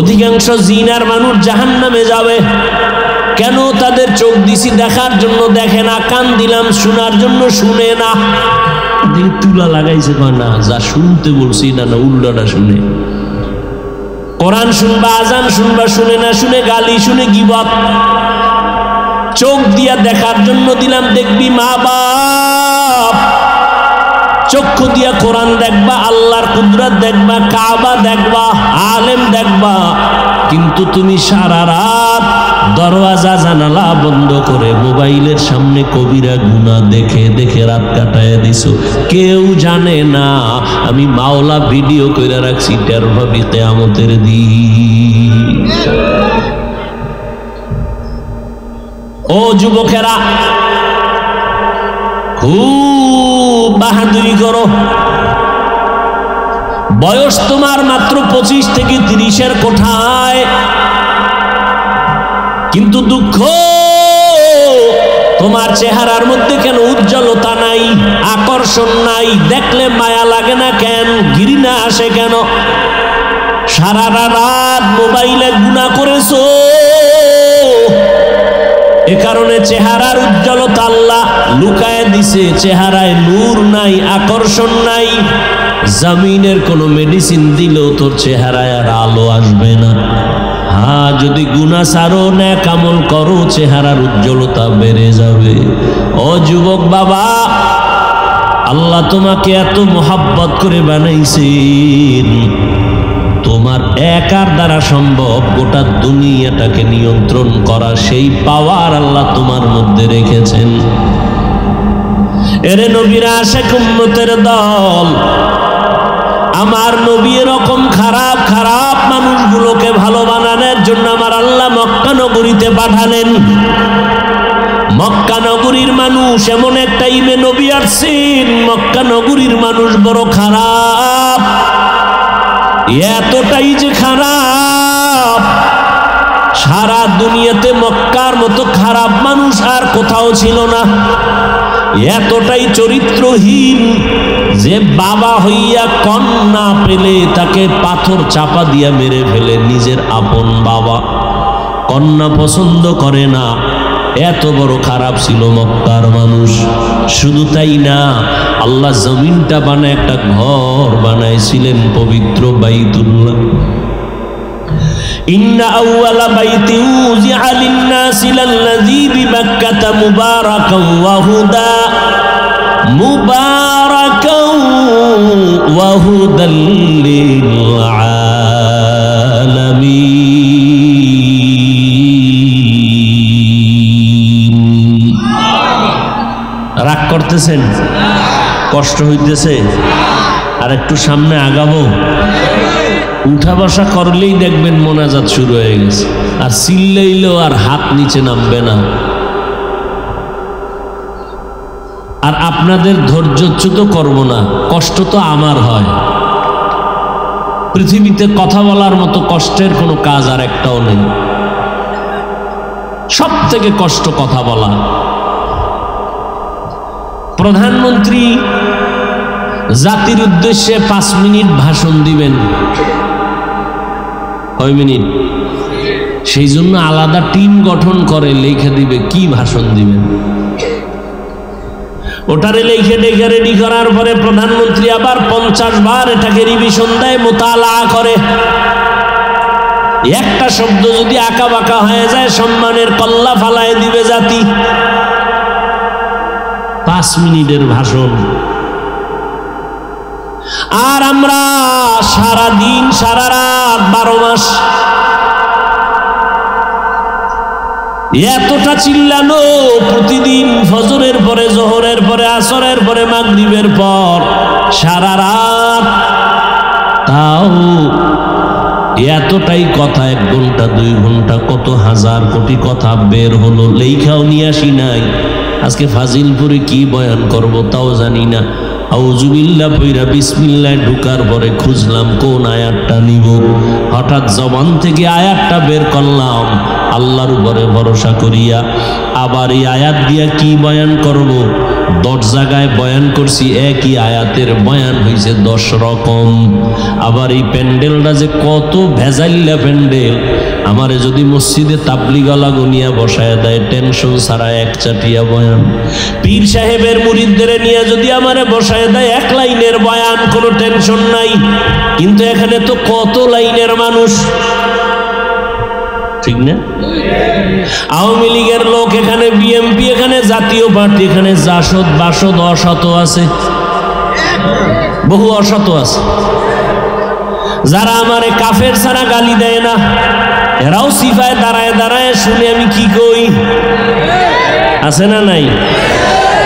অধিকাংশ জিনার মানুষ জাহান্নামে যাবে। কেন? তাদের চোখ দিছি দেখার জন্য দেখে না, কান দিলাম শোনার জন্য শুনে না। তুলা লাগাইছে না, যা শুনতে বলছি না না উল্টাটা শুনে। কোরআন শুনবা, আজান শুনবা, শুনে না, শুনে গালি, শুনে গিবত। চোখ দিয়া দেখার জন্য দিলাম, দেখবি মা বাপ। চক্ষু দিয়া কোরআন দেখবা, আল্লাহর কুদরত দেখবা, কাবা দেখবা, আলেম দেখবা, কিন্তু তুমি সারা রাত দরওয়াজা জানালা বন্ধ করে মোবাইলের সামনে কবিরা গুনাহ দেখে দেখে রাত কাটায় দিছো। কেউ জানে না আমি মাওলা ভিডিও কইরা রাখছি, টের পাবি কিয়ামতের দিন। ও যুবকেরা, খুব বাহাদুরি করো। বয়স তোমার মাত্র 25 থেকে 30-এর কোঠায়, কিন্তু দুঃখ তোমার চেহারার মধ্যে কেন উজ্জ্বলতা নাই, আকর্ষণ নাই, দেখলে মায়া লাগে না কেন, ঘৃণা আসে কেন? সারা রাত মোবাইলে গুনাহ করেছো, এ কারণে চেহারার উজ্জ্বলতা আল্লাহ লুকায় দিছে। চেহারায় নূর নাই, আকর্ষণ নাই। জমিনের কোনো মেডিসিন দিলেও তোর চেহারায় আর আলো আসবে না। হ্যাঁ, যদি গুনাহ ছাড়ো, নেক আমল করো, চেহারার উজ্জ্বলতা বেড়ে যাবে। ও যুবক বাবা, আল্লাহ তোমাকে এত মোহাব্বত করে বানাইছেন, তোমার একার দ্বারা সম্ভব গোটা দুনিয়াটাকে নিয়ন্ত্রণ করা, সেই পাওয়ার আল্লাহ তোমার মধ্যে রেখেছেন। এরে নবীর আশিক উম্মতের দল, আমার নবী এরকম খারাপ খারাপ মানুষগুলোকে ভালো বানানোর জন্য আমার আল্লাহ মক্কা নগরী নগরীতে পাঠালেন। মক্কা নগরীর মানুষ এমন এক টাইমে নবী আসছেন, মক্কা নগরীর মানুষ বড় খারাপ, এতটাই যে খারাপ, সারা দুনিয়াতে মক্কার মতো খারাপ মানুষ আর কোথাও ছিল না। এতটাই চরিত্রহীন যে বাবা হইয়া কন্যা পেলে তাকে পাথর চাপা দিয়া মেরে ফেলে। নিজের আপন বাবা কন্যা পছন্দ করে না, এত বড় খারাপ ছিল মক্কার মানুষ। শুধু তাই না, আল্লাহ জমিনটা বানায় একটা ঘর বানাইছিলেন, পবিত্র বাইতুল্লাহ। ইন্না আউওয়ালা বাইতিন উযিআ লিন-নাসি লাল্লাযী বিবাক্কাতা মুবারাকান ওয়া হুদা ওয়া হুদাল লিল আলামিন। রাগ করতেছেন? কষ্ট হইতেছে? আর একটু সামনে আগাবো? উঠা বসা করলেই দেখবেন মোনাজাত শুরু হয়ে গেছে, আর চিল্লাইলেও আর হাত নিচে নামবে না। আর আপনাদের ধৈর্যচ্যুত করব না, কষ্ট তো আমার হয়। পৃথিবীতে কথা বলার মতো কষ্টের কোনো কাজ আর একটাও নেই। সব থেকে কষ্ট কথা বলা। প্রধানমন্ত্রী জাতির উদ্দেশ্যে 5 মিনিট ভাষণ দিবেন। কয় মিনিট? সেই জন্য আলাদা টিম গঠন করে লিখে দিবে কি ভাষণ দিবেন। ওটারে লিখে ডেকে রেডি করার পরে প্রধানমন্ত্রী আবার 50 বার এটাকে রিভিশন দেয়, মোতালা করে। একটা শব্দ যদি আঁকা বাঁকা হয়ে যায় সম্মানের কল্লা ফালায় দিবে জাতি। 5 মিনিটের ভাষণ। আর আমরা সারা দিন সারা রাত 12 মাস এতটা চিল্লানো, প্রতিদিন ফজরের পরে, জোহরের পরে, আসরের পরে, মাগরিবের পর সারা রাত। তাও এতটাই কথা, 1 ঘন্টা 2 ঘন্টা কত হাজার কোটি কথা বের হলো, লেখাও নিয়ে আসি নাই। আজকে ফাজিলপুরে কি বয়ান করব তাও জানি না। আউযুবিল্লাহ পইরা বিসমিল্লাহ ঢুকার পরে খুঁজলাম কোন আয়াতটা নিব। হঠাৎ জবান থেকে আয়াতটা বের করলাম, আল্লাহর উপরে ভরসা করিয়া। আবার এই আয়াত দিয়া কি বয়ান করব? 10 জায়গায় বয়ান করছি, একই আয়াতের বয়ান হয়েছে 10 রকম। আবার এই প্যান্ডেলটা যে কত ভেজাইল্লা প্যান্ডেল। আমারে যদি মসজিদে তাবলিগওয়ালা গুনিয়া বসায় দেয়, টেনশন ছাড়া 1 চাটিয়া বয়ান। পীর সাহেবের মুরিদদের নিয়ে যদি আমারে বসায় দেয় 1 লাইনের বয়ান, কোনো টেনশন নাই। কিন্তু এখানে তো কত লাইনের মানুষ, ঠিক না? আওয়ামী লীগের লোক এখানে, বিএনপি এখানে, জাতীয় পার্টি এখানে, জাসদ বাসদ অসত আছে, বহু অসত আছে। যারা আমারে কাফের ছাড়া গালি দেয় না, এরাও সিফায় দাঁড়ায় দাঁড়ায় শুনে আমি কি কই, আছে না নাই?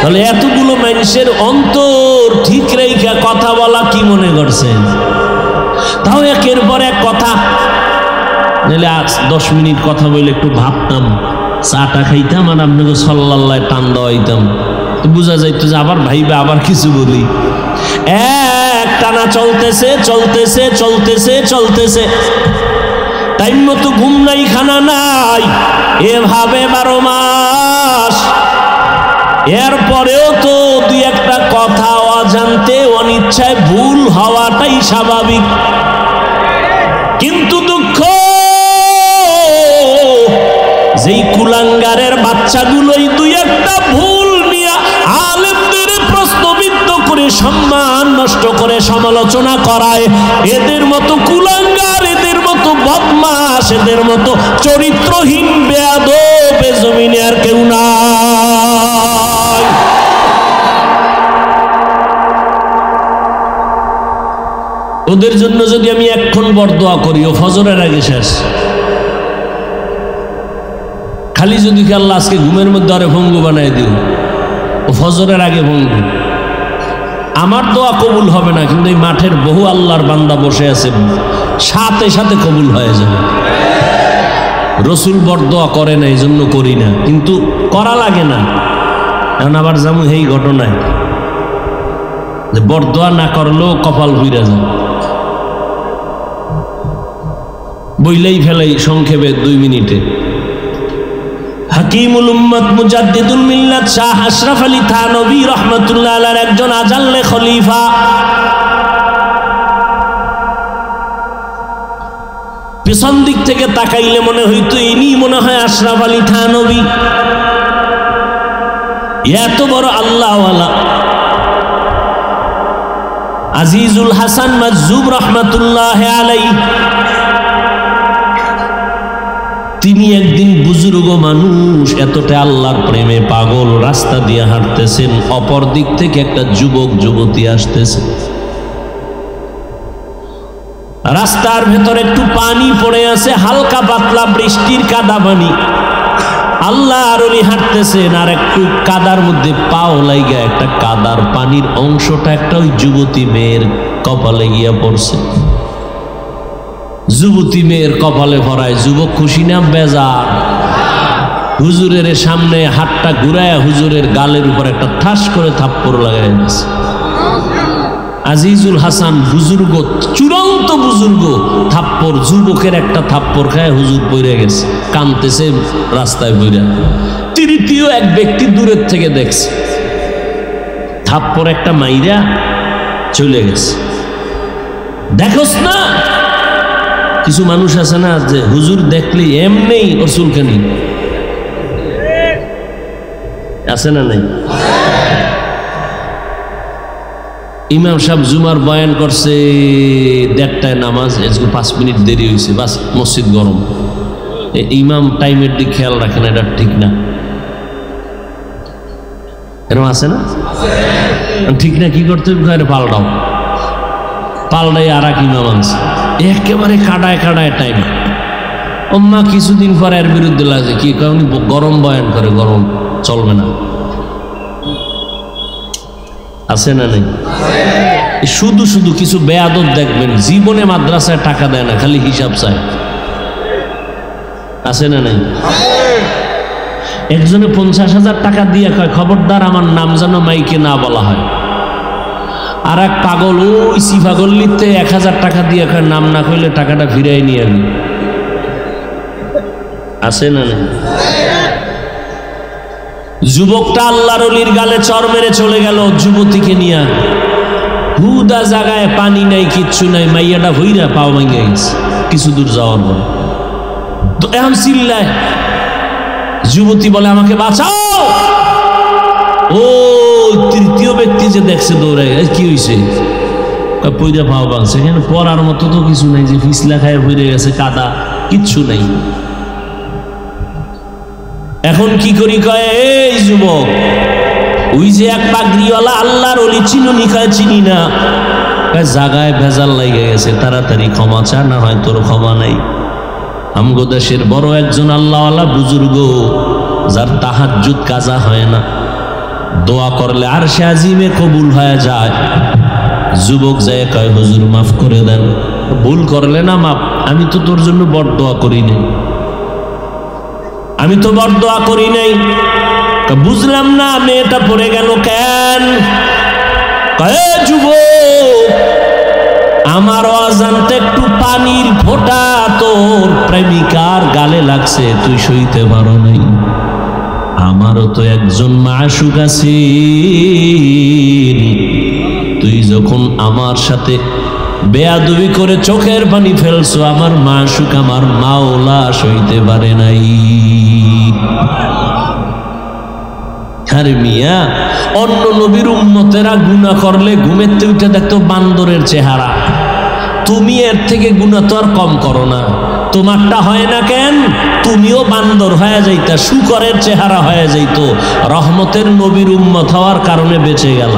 তাহলে এতগুলো মানুষের অন্তর ঠিক রেখা কথা বলা কি মনে করছেন? তাও একের পর এক কথা। নাহলে আজ 10 মিনিট কথা বলে একটু ভাবতাম, চাটা খাইতাম, আর আপনাকে সাল্লাল্লাহ টান দেওয়াইতাম, তো বোঝা যাইতো যে আবার ভাইবে আবার কিছু বলি। এক টানা চলতেছে চলতেছে চলতেছে চলতেছে, টাইম মতো ঘুম নাই, খানা নাই, এভাবে 12 মাস। এরপরেও তো 2-1টা কথা অজান্তে অনিচ্ছায় ভুল হওয়াটাই স্বাভাবিক। কিন্তু দুঃখ, যেই কুলাঙ্গারের বাচ্চাগুলোই 2-1টা ভুল নিয়ে আলেমদের প্রশ্নবিদ্ধ করে সম্মান নষ্ট করে সমালোচনা করায়, এদের মতো কুলাঙ্গার, এদের মতো বদমাশ, এদের মতো চরিত্রহীন বেয়াদব এ জমিনে আর কেউ নাই। ওদের জন্য যদি আমি এক্ষণ বরদোয়া করি, ও ফজরের আগে শেষ। খালি যদি আল্লাহ আজকে ঘুমের মধ্যে আরে ভঙ্গু বানাই দিও, ও ফজরের আগে ভঙ্গু, আমার দোয়া কবুল হবে না, কিন্তু এই মাঠের বহু আল্লাহর বান্দা বসে আছে, সাথে সাথে কবুল হয়ে যাবে। রসুল বরদোয়া করে না, এই জন্য করি না, কিন্তু করা লাগে না। এখন আবার যেমন এই ঘটনায় যে বরদোয়া না করলেও কপাল ভুইরা যায়, বইলেই ফেলাই সংক্ষেপে 2 মিনিটে। হাকিমুল উম্মত মুজাদ্দিদুল মিল্লাত শাহ আশরাফ আলী থানভী রহমাতুল্লাহ আলাইহির একজন আজাল্লে খলিফা। পিছন দিক থেকে তাকাইলে মনে হইতো ইনি মনে হয় আশরাফ আলী থানভী, এত বড় আল্লাহওয়ালা। আজিজুল হাসান মাজজুব রহমাতুল্লাহ আলাইহি, তিনি একদিন বুজুর্গ মানুষ, এতটা আল্লাহর প্রেমে পাগল, রাস্তা দিয়ে হাঁটতেছেন, অপর দিক থেকে একটা যুবক যুবতী আসতেছে। রাস্তার ভেতরে একটু পানি পড়ে আছে, হালকা পাতলা বৃষ্টির কাদা পানি। আল্লাহর ওলি হাঁটতেছেন আর একটু কাদার মধ্যে পাও লাইগা একটা কাদার পানির অংশটা একটা ওই যুবতী মেয়ের কপালে গিয়া পড়ছে। যুবতী মেয়ের কপালে ভরায়, যুবক খুশি না বেজার? হুজুরের সামনে হাতটা ঘুরায় হুজুরের গালের উপর একটা ঠাস করে থাপ্পড় লাগাই দিয়েছে। আজিজুল হাসান বুজুর্গ, চূড়ান্ত বুজুর্গ, থাপ্পড়, যুবকের একটা থাপ্পড় খায় হুজুর পড়ে গেছে, কাঁদতেছে রাস্তায় পড়ে। তৃতীয় এক ব্যক্তি দূরের থেকে দেখছে, থাপ্পড় একটা মাইরা চলে গেছে। দেখোস না, কিছু মানুষ আছে না যে হুজুর দেখলে এমনি ওর চুলকানি আছে না নাই? ইমাম সাহেব জুমার বয়ান করছে 1:30টায় নামাজ, 5 মিনিট দেরি হয়েছে, বাস মসজিদ গরম। ইমাম টাইমের দিক খেয়াল রাখেন, এটা ঠিক না। এরকম আছে না? ঠিক না, কি করতে হবে? পাল্টাও, পাল্টাই আর এক ইমাম আনছে, একেবারে কাটায় কাটায় টাইম। ওম্মা কিছুদিন পর এর বিরুদ্ধে লাগে, কি কারণ গরম বয়ান করে, গরম চলবে না। আছে না নেই? শুধু শুধু কিছু বেয়াদব দেখবেন জীবনে মাদ্রাসায় টাকা দেয় না, খালি হিসাব চায়। আছে না নাই? একজনে 50,000 টাকা দিয়ে কয় খবরদার আমার নাম যেন মাইকে না বলা হয়। আর এক পাগল ওই সিফাগল লিখতে 1000 টাকা দিয়ে কয় নাম না কইলে টাকাটা ফিরাই নিয়ে আমি। আছে না নাই? যুবকটা আল্লাহর ওলির গালে চর মেরে চলে গেল যুবতীকে নিয়ে। হুদা জায়গায় পানি নাই, কিচ্ছু নাই, মাইয়াটা ভইরা পাও ভাঙে গেছে কিছু দূর যাওয়ার পর। তো এখন চিল্লায়, যুবতী বলে আমাকে বাঁচাও। ও তৃতীয় ব্যক্তি যে দেখছে দৌড়ায়, কি হয়েছে? পইরা পাও ভাঙছে। এখানে পড়ার মতো তো কিছু নাই, যে ফিসলা খায় ভরে গেছে, কাদা কিচ্ছু নাই। এখন কি করি? কয় এই যুবক, ওই যে এক পাগড়িওয়ালা আল্লাহর ওলি চিনুনি? কয় চিনি না। জাগায় ভেজাল লাগে গেছে, তাড়াতাড়ি ক্ষমা চা, না হয় তোর ক্ষমা নাই। আমগো দেশের বড় একজন আল্লাহওয়ালা বুজুর্গ, যার তাহাজ্জুদ কাজা হয় না, দোয়া করলে আর সে আজিমে কবুল হয়ে যায়। যুবক যায় কয় হুজুর মাফ করে দেন। ভুল করলে না মাফ, আমি তো তোর জন্য বড় দোয়া করি নাই, আমি তো বড় দোয়া করি নাই। বুঝলাম না মেয়েটা পড়ে গেল কেন? কয়ে যুবক, আমার অজান্তে একটু পানির ফোঁটা তোর প্রেমিকার গালে লাগছে, তুই সইতে পারো নাই। আমারও তো একজন মাশুক আছে, তুই যখন আমার সাথে বেয়াদবি করে চোখের পানি ফেলছো, আমার মাশুক, আমার মাওলা সইতে পারে নাই। আরে মিয়া, অন্য নবীর উম্মতেরা গুনাহ করলে ঘুমের থেকে উঠে দেখতো বান্দরের চেহারা, তুমি এর থেকে গুনাহ তো আর কম করো না, তোমারটা হয় না কেন? তুমিও বান্দর হয়ে যাইতা, শুকরের চেহারা হয়ে যাইতো। রহমতের নবীর উম্মত হওয়ার কারণে বেঁচে গেল।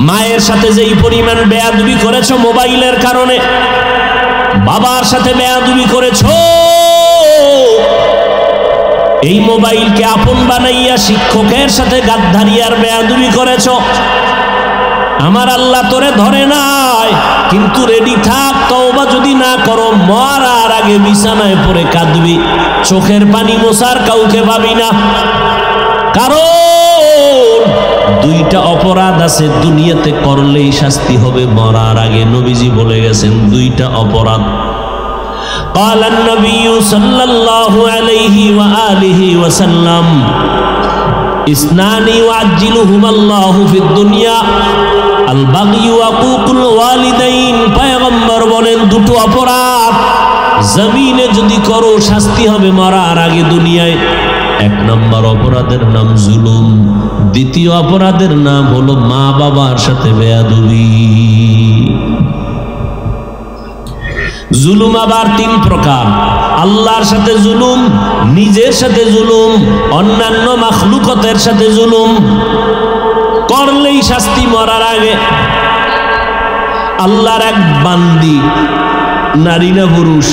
মায়ের সাথে যেই পরিমাণ বেয়াদবি করেছো মোবাইলের কারণে, বাবার সাথে বেয়াদবি করেছো, এই মোবাইলকে আপন বানাইয়া শিক্ষকের সাথে গাদ্দারি আর বেয়াদবি করেছো। আমার আল্লাহ তোরে ধরে নাই, যায়, কিন্তু রেডি থাক, তওবা যদি না করো মরার আগে বিছানায় পড়ে কাঁদবি, চোখের পানি মোছার কাউকে পাবি না। কারণ দুইটা অপরাধ আছে দুনিয়াতে করলেই শাস্তি হবে, মরার আগে নবীজি বলে গেছেন দুইটা অপরাধ। قال النبي صلى الله عليه وآله وسلم اثنان يعجلهما الله في الدنيا البغي وعقوق الوالدين। পয়গম্বর বলেন দুটো অপরাধ জমিনে যদি করো শাস্তি হবে মরার আগে দুনিয়ায়। এক নম্বর অপরাধের নাম জুলুম, দ্বিতীয় অপরাধের নাম হলো মা বাবার সাথে বেয়াদবি। জুলুম আবার তিন প্রকার, আল্লাহর সাথে জুলুম, নিজের সাথে জুলুম, অন্যান্য মাখলুকতের সাথে জুলুম করলেই শাস্তি মরার আগে। আল্লাহর এক বান্দি, নারী না পুরুষ,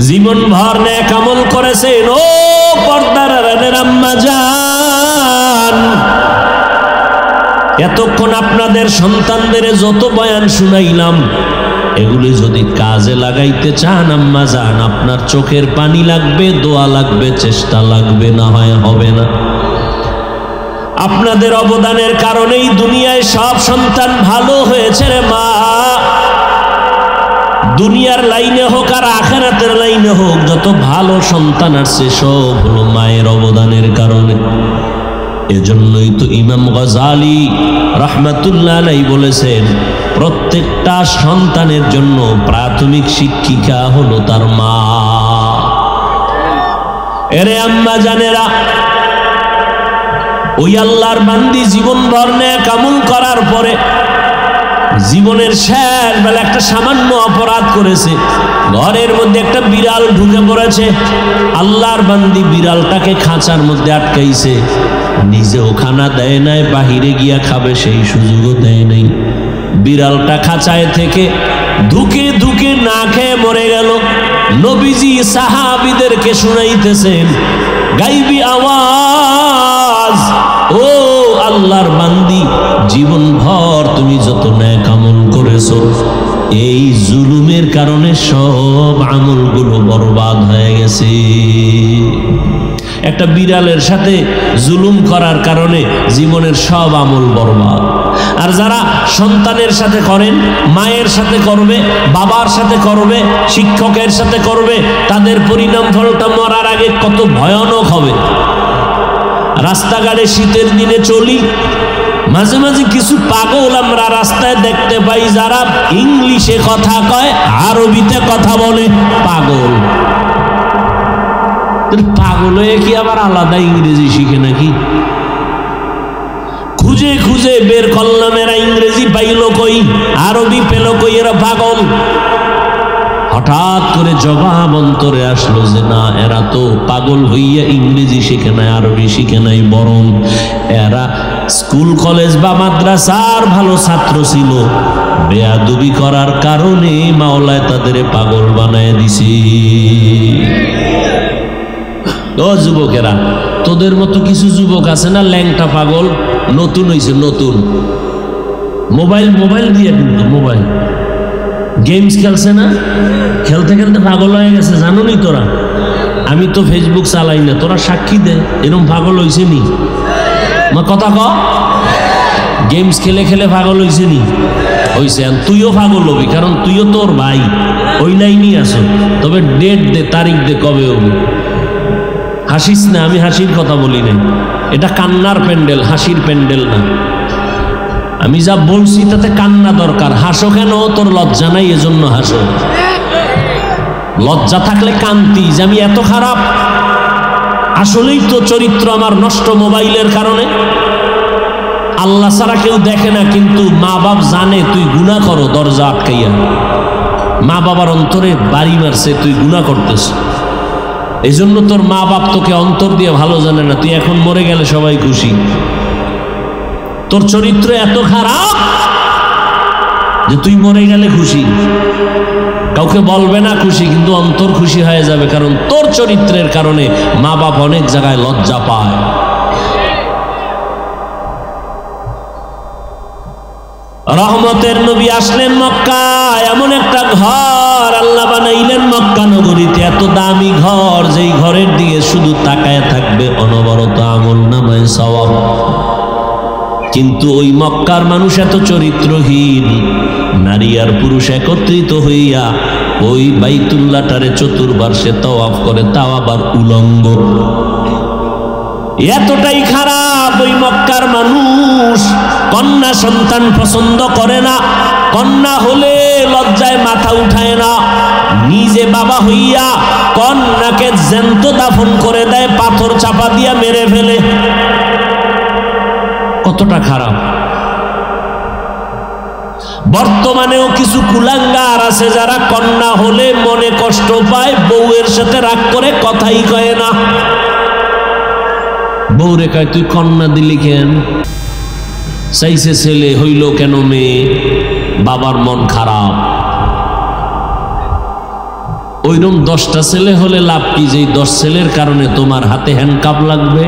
জীবন ভর নেক আমল করেছেন, ও পর্দার আড়ালের আম্মা জান, এতক্ষণ আপনাদের সন্তানদের যত বয়ান শুনাইলাম এগুলি যদি কাজে লাগাইতে চান আম্মা জান, আপনার চোখের পানি লাগবে, দোয়া লাগবে, চেষ্টা লাগবে, না হয় হবে না। আপনাদের অবদানের কারণেই দুনিয়ায় সব সন্তান ভালো হয়েছে রে মা। দুনিয়ার লাইনে হোক আর আখিরাতের লাইনে হোক, যত ভালো সন্তান আসছে সব হলো মায়ের অবদানের কারণে। এজন্যই তো ইমাম গজালি রাহমাতুল্লাহ আলাইহি বলেছেন, প্রত্যেকটা সন্তানের জন্য প্রাথমিক শিক্ষিকা হলো তার মা। এরে আম্মা জানেরা, ওই আল্লাহর বান্দি জীবন ভর নেক আমল করার পরে জীবনের শেষ বেলা একটা সামান্য অপরাধ করেছে, ঘরের মধ্যে একটা বিড়াল ঢুকে পড়েছে, আল্লাহর বান্দি বিড়ালটাকে খাঁচার মধ্যে আটকাইছে, নিজেও খানা দেয় নাই, বাহিরে গিয়া খাবে সেই সুযোগও দেয় নাই। বিড়ালটা খাঁচায় থেকে ধুকে ধুকে না খেয়ে মরে গেল। নবীজি সাহাবীদেরকে শুনাইতেছেন গাইবি আওয়াজ, ও আল্লাহর বান্দি, জীবন ভর তুমি যত নেক আমল করেছো, এই জুলুমের কারণে সব আমলগুলো বরবাদ হয়ে গেছে। একটা বিড়ালের সাথে জুলুম করার কারণে জীবনের সব আমল বরবাদ। আর যারা সন্তানের সাথে করেন, মায়ের সাথে করবে, বাবার সাথে করবে, শিক্ষকের সাথে করবে, তাদের পরিণাম ফলটা মরার আগে কত ভয়ানক হবে। রাস্তাঘাটে শীতের দিনে চলি, মাঝে মাঝে কিছু পাগল আমরা রাস্তায় দেখতে পাই, যারা ইংলিশে কথা কয়, আরবিতে কথা বলে। পাগল পাগল হয়ে কি আবার আলাদা ইংরেজি শিখে নাকি? খুঁজে খুঁজে বের করলাম এরা ইংরেজি পাইল কই, আরবি পেল কই, এরা পাগল। হঠাৎ করে জবাব অন্তরে আসলো যে না, এরা তো পাগল হইয়া ইংরেজি শিখে নাই, আরবি শিখে নাই, বরং এরা স্কুল কলেজ বা মাদ্রাসার ভালো ছাত্র ছিল, বেয়াদবি করার কারণে মাওলায় তাদের পাগল বানায় দিছে। ও যুবকেরা, তোদের মতো কিছু যুবক আছে না ল্যাংটা পাগল, নতুন হইছে, নতুন মোবাইল দিয়ে, কিন্তু মোবাইল গেমস খেলছে না, খেলতে খেলতে পাগল হয়ে গেছে। জানো নি তোরা? আমি তো ফেসবুক চালাই না, তোরা সাক্ষী দে, এরকম পাগল হইছে নি? মা কথা ক, গেমস খেলে খেলে পাগল হইছে নি? হইছে। তুইও পাগল হবি, কারণ তুইও তোর ভাই ওই লাইনই আছো। তবে ডেট দে, তারিখ দে, কবে হবি। হাসিস না, আমি হাসির কথা বলি না, এটা কান্নার প্যান্ডেল, হাসির প্যান্ডেল না। আমি যা বলছি তাতে কান্না দরকার। হাসো কেন? তোর লজ্জা নাই এজন্য হাসো। লজ্জা থাকলে কান্তি যে আমি এত খারাপ। আসলেই তো চরিত্র আমার নষ্ট মোবাইলের কারণে। আল্লাহ ছাড়া কেউ দেখে না, কিন্তু মা বাপ জানে তুই গুনাহ করো, দরজা আটকাইয়া। মা বাবার অন্তরে বাড়ি মারছে, তুই গুনাহ করতেছ। এই জন্য তোর মা বাপ তোকে অন্তর দিয়ে ভালো জানে না, তুই এখন মরে গেলে সবাই খুশি। তোর চরিত্র এত খারাপ যে তুই মরে গেলে খুশি, কাউকে বলবে না খুশি, কিন্তু অন্তর খুশি হয়ে যাবে, কারণ তোর চরিত্রের কারণে মা বাপ অনেক জায়গায় লজ্জা পায়। রহমতের নবী আসলেন মক্কায়, এমন একটা ঘর আল্লাহ বানাইলেন মক্কা নগরীতে, এত দামি ঘর যেই ঘরের দিকে শুধু তাকায় থাকবে অনবরত আমল নামায় সওয়াব। কিন্তু ওই মক্কার মানুষ এত চরিত্রহীন, নারী আর পুরুষ একত্রিত হইয়া ওই বাইতুল্লাহটারে চতুর্বার সে তাওয়াফ করে, তাও আবার উলঙ্গ। এতটাই খারাপ ওই মক্কার মানুষ, কন্যা সন্তান পছন্দ করে না, কন্যা হলে লজ্জায় মাথা উঠায় না, নিজে বাবা হইয়া কন্যাকে জ্যান্ত দাফন করে দেয়, পাথর চাপা দিয়া মেরে ফেলে। কতটা খারাপ। বর্তমানেও কিছু কুলাঙ্গার আছে যারা কন্যা হলে মনে কষ্ট পায়, বউয়ের সাথে রাগ করে কথাই কয় না। বউ রে কয় তুই কন্যা দিলি কেন, চাইছে ছেলে হইল কেন মেয়ে, বাবার মন খারাপ। ওইরকম 10টা ছেলে হলে লাভ কি, যে 10 ছেলের কারণে তোমার হাতে হ্যান্ডকাপ লাগবে।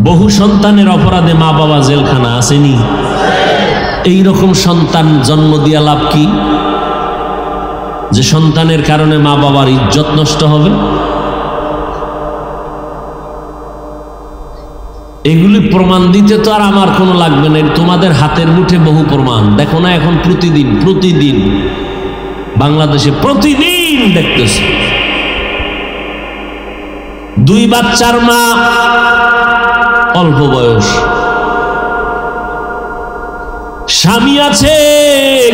বহু সন্তানের অপরাধে মা বাবা জেলখানা আসেনি। এইরকম সন্তান জন্ম দিয়া লাভ কি, যে সন্তানের কারণে মা বাবার ইজ্জত নষ্ট হবে। এগুলি প্রমাণ দিতে তো আর আমার কোনো লাগবে না, তোমাদের হাতের মুঠে বহু প্রমাণ। দেখো না এখন প্রতিদিন বাংলাদেশে প্রতিদিন দেখতেছি 2 বাচ্চার মা, অল্প বয়স, স্বামী আছে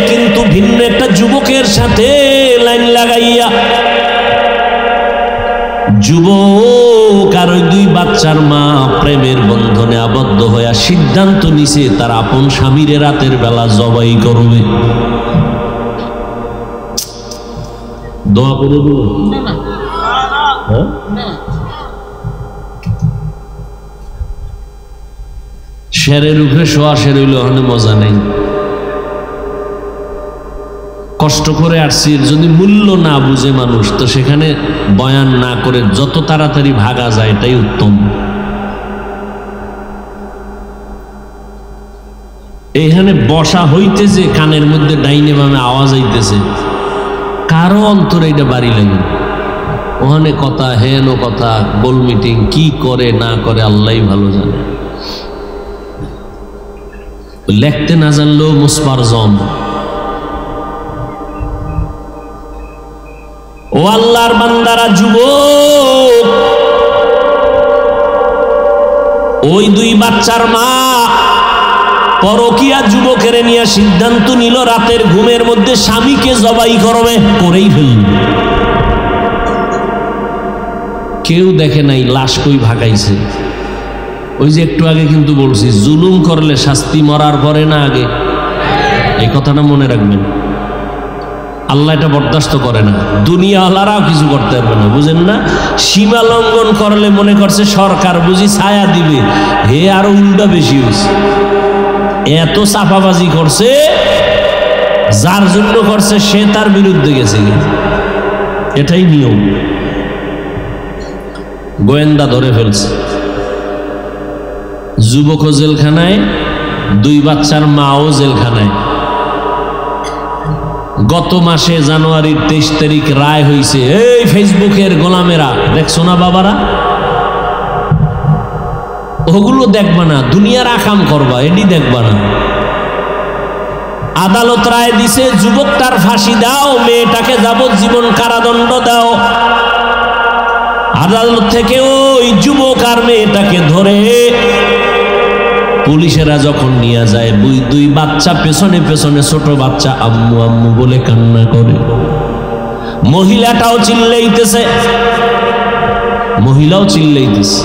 কিন্তু ভিন্ন একটা যুবকের সাথে লাইন লাগাইয়া, যুবক আর ওই 2 বাচ্চার মা প্রেমের বন্ধনে আবদ্ধ হইয়া সিদ্ধান্ত নিছে তার আপন স্বামীরে রাতের বেলা জবাই করবে। দোয়া করে দেব শেরের উপরে শোয়া শের হইলে ওখানে মজা নেই। কষ্ট করে আসছি, যদি মূল্য না বুঝে মানুষ, তো সেখানে বয়ান না করে যত তাড়াতাড়ি ভাগা যায় এটাই উত্তম। এখানে বসা হইতেছে, কানের মধ্যে ডাইনে বামে আওয়াজ আইতেছে, কারো অন্তরে এটা বাড়ি লাগে। ওখানে কথা, হেন কথা, গোল মিটিং, কি করে না করে আল্লাহই ভালো জানে। লেখতে না জানলেও মুসপারজম। ও আল্লাহর বান্দারা, যুবক, ওই 2 বাচ্চার মা পরকিয়া যুবকের নিয়ে সিদ্ধান্ত নিল রাতের ঘুমের মধ্যে স্বামীকে জবাই করবে, করেই ফেলল। কেউ দেখে নাই লাশ কই ভাগাইছে। ওই যে একটু আগে কিন্তু বলছি, জুলুম করলে শাস্তি মরার পরে না আগে, এই কথাটা মনে রাখবেন। আল্লাহ এটা বরদাস্ত করে না, দুনিয়াওয়ালারাও কিছু করতে পারবে না, বুঝেন না। সীমা লঙ্ঘন করলে মনে করছে সরকার বুঝি ছায়া দিবে, হে আরো উল্টা বেশি হয়েছে। এত চাপাবাজি করছে, যার জন্য করছে সে তার বিরুদ্ধে গেছে। এটাই নিয়ম। গোয়েন্দা ধরে ফেলছে, যুবকও জেলখানায়, 2 বাচ্চার মাও জেলখানায়। গত মাসে জানুয়ারির 23 তারিখ রায় হইছে। এই ফেসবুকের গোলামেরা, দেখছো না বাবারা, ওগুলো দেখবা না, দুনিয়ার আকাম করবা, এটি দেখবা না। আদালত রায় দিছে, যুবকটার ফাঁসি দাও, মেয়েটাকে যাবজ্জীবন কারাদণ্ড দাও। আদালত থেকে ওই যুবক আর মেয়েটাকে ধরে পুলিশেরা যখন নিয়ে যায়, 2 বাচ্চা পেছনে পেছনে, ছোট বাচ্চা আম্মু আম্মু বলে কান্না করে। মহিলাটাও চিল্লাইতেছে, মহিলাও চিল্লাইতেছে।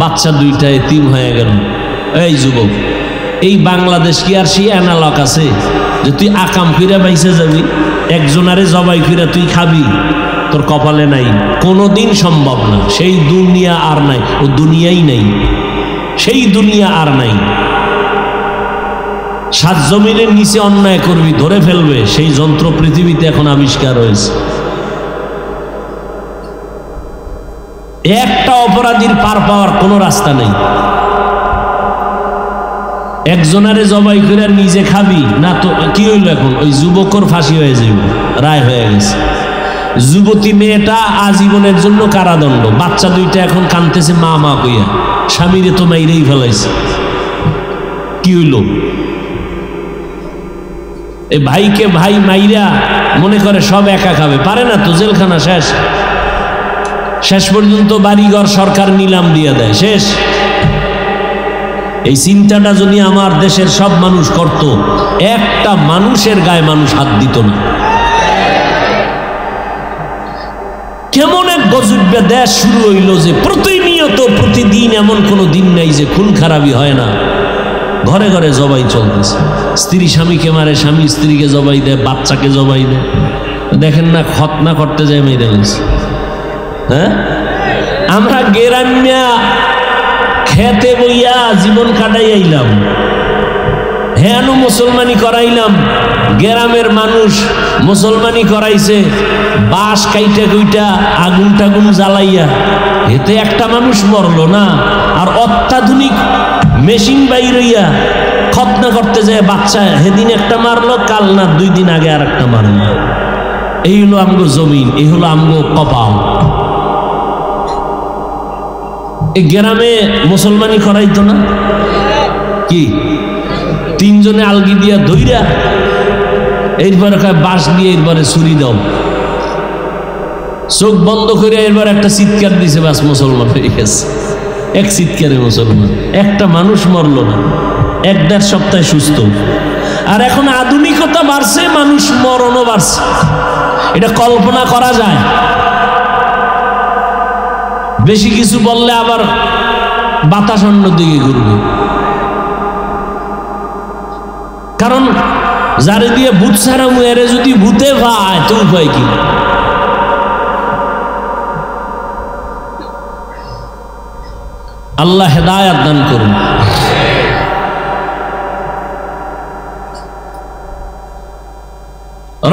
বাচ্চা 2টা এতিম হয়ে গেল। এই যুবক, এই বাংলাদেশ কি আর সে অ্যানালগ আছে যে তুই আকাম ফিরে বাইসে যাবি, একজনারে জবাই ফিরে তুই খাবি? তোর কপালে নাই, কোনোদিন সম্ভব না। সেই দুনিয়া আর নাই, ও দুনিয়াই নাই, সেই দুনিয়া আর নাই। 7 জমিনের নিচে অন্যায় করবি, ধরে ফেলবে, সেই যন্ত্র পৃথিবীতে এখন আবিষ্কার হয়েছে। একটা অপরাধীর পার পাওয়ার কোনো রাস্তা নেই। একজনারে জবাই করে নিজে খাবি না তো কি হইল? এখন ওই যুবকর ফাঁসি হয়ে যাবে, রায় হয়ে গেছে। যুবতী মেয়েটা আজীবনের জন্য কারাদণ্ড। বাচ্চা দুইটা এখন কাঁদতেছে মা মা কইয়া, স্বামীরে তো মাইরেই ফেলাইছে। কি হইল? এই ভাইকে ভাই মাইরা মনে করে সব একা খাবে, পারে না তো, জেলখানা শেষ। শেষ পর্যন্ত বাড়িঘর সরকার নিলাম দিয়ে দেয়, শেষ। এই চিন্তাটা যদি আমার দেশের সব মানুষ করত, একটা মানুষের গায়ে মানুষ হাত দিত না। কেমন এক গজব দেশ শুরু হইল যে প্রতিনিয়ত প্রতিদিন এমন কোনো দিন নাই যে খুন খারাপি হয় না। ঘরে ঘরে জবাই চলতেছে। স্ত্রী স্বামীকে মারে, স্বামী স্ত্রীকে জবাই দেয়, বাচ্চাকে জবাই দেয়। দেখেন না খতনা করতে যায় মেয়েরা গেছে। হ্যাঁ, আমরা গেরামিয়া খেতে বইয়া জীবন কাটাই আইলাম, হ্যাঁ মুসলমানি করাইলাম। গ্রামের মানুষ মুসলমানি করাইছে, বাঁশ কাইটা কুইটা আগুন টাগুন জ্বালাইয়া, এতে একটা মানুষ মরলো না। আর অত্যাধুনিক মেশিন বাইরইয়া খতনা করতে যায় বাচ্চা, সেদিন একটা মারলো, কাল না 2 দিন আগে আর একটা মারলো। এই হলো আমগো জমিন, এই হলো আমগো কপাল। এই গ্রামে মুসলমানি করাইতো না কি? 3 জনে আলগি দিয়া ধইরা, এরপরে বাঁশ দিয়ে এরপরে ছুরি দাও, চোখ বন্ধ করে এরপর একটা চিৎকার দিছে, বাস মুসলমান হয়ে গেছে। এক চিৎকারে মুসলমান, একটা মানুষ মরল না, 1-1.5 সপ্তাহে সুস্থ। আর এখন আধুনিকতা বাড়ছে, মানুষ মরণও বাড়ছে, এটা কল্পনা করা যায়। বেশি কিছু বললে আবার বাতাস অন্য দিকে ঘুরবে। কারণ যারে দিয়ে ভূত ছাড়ামু, এরে যদি ভূতে ভাই তো উপায় কি? আল্লাহ হেদায়াত দান করুন।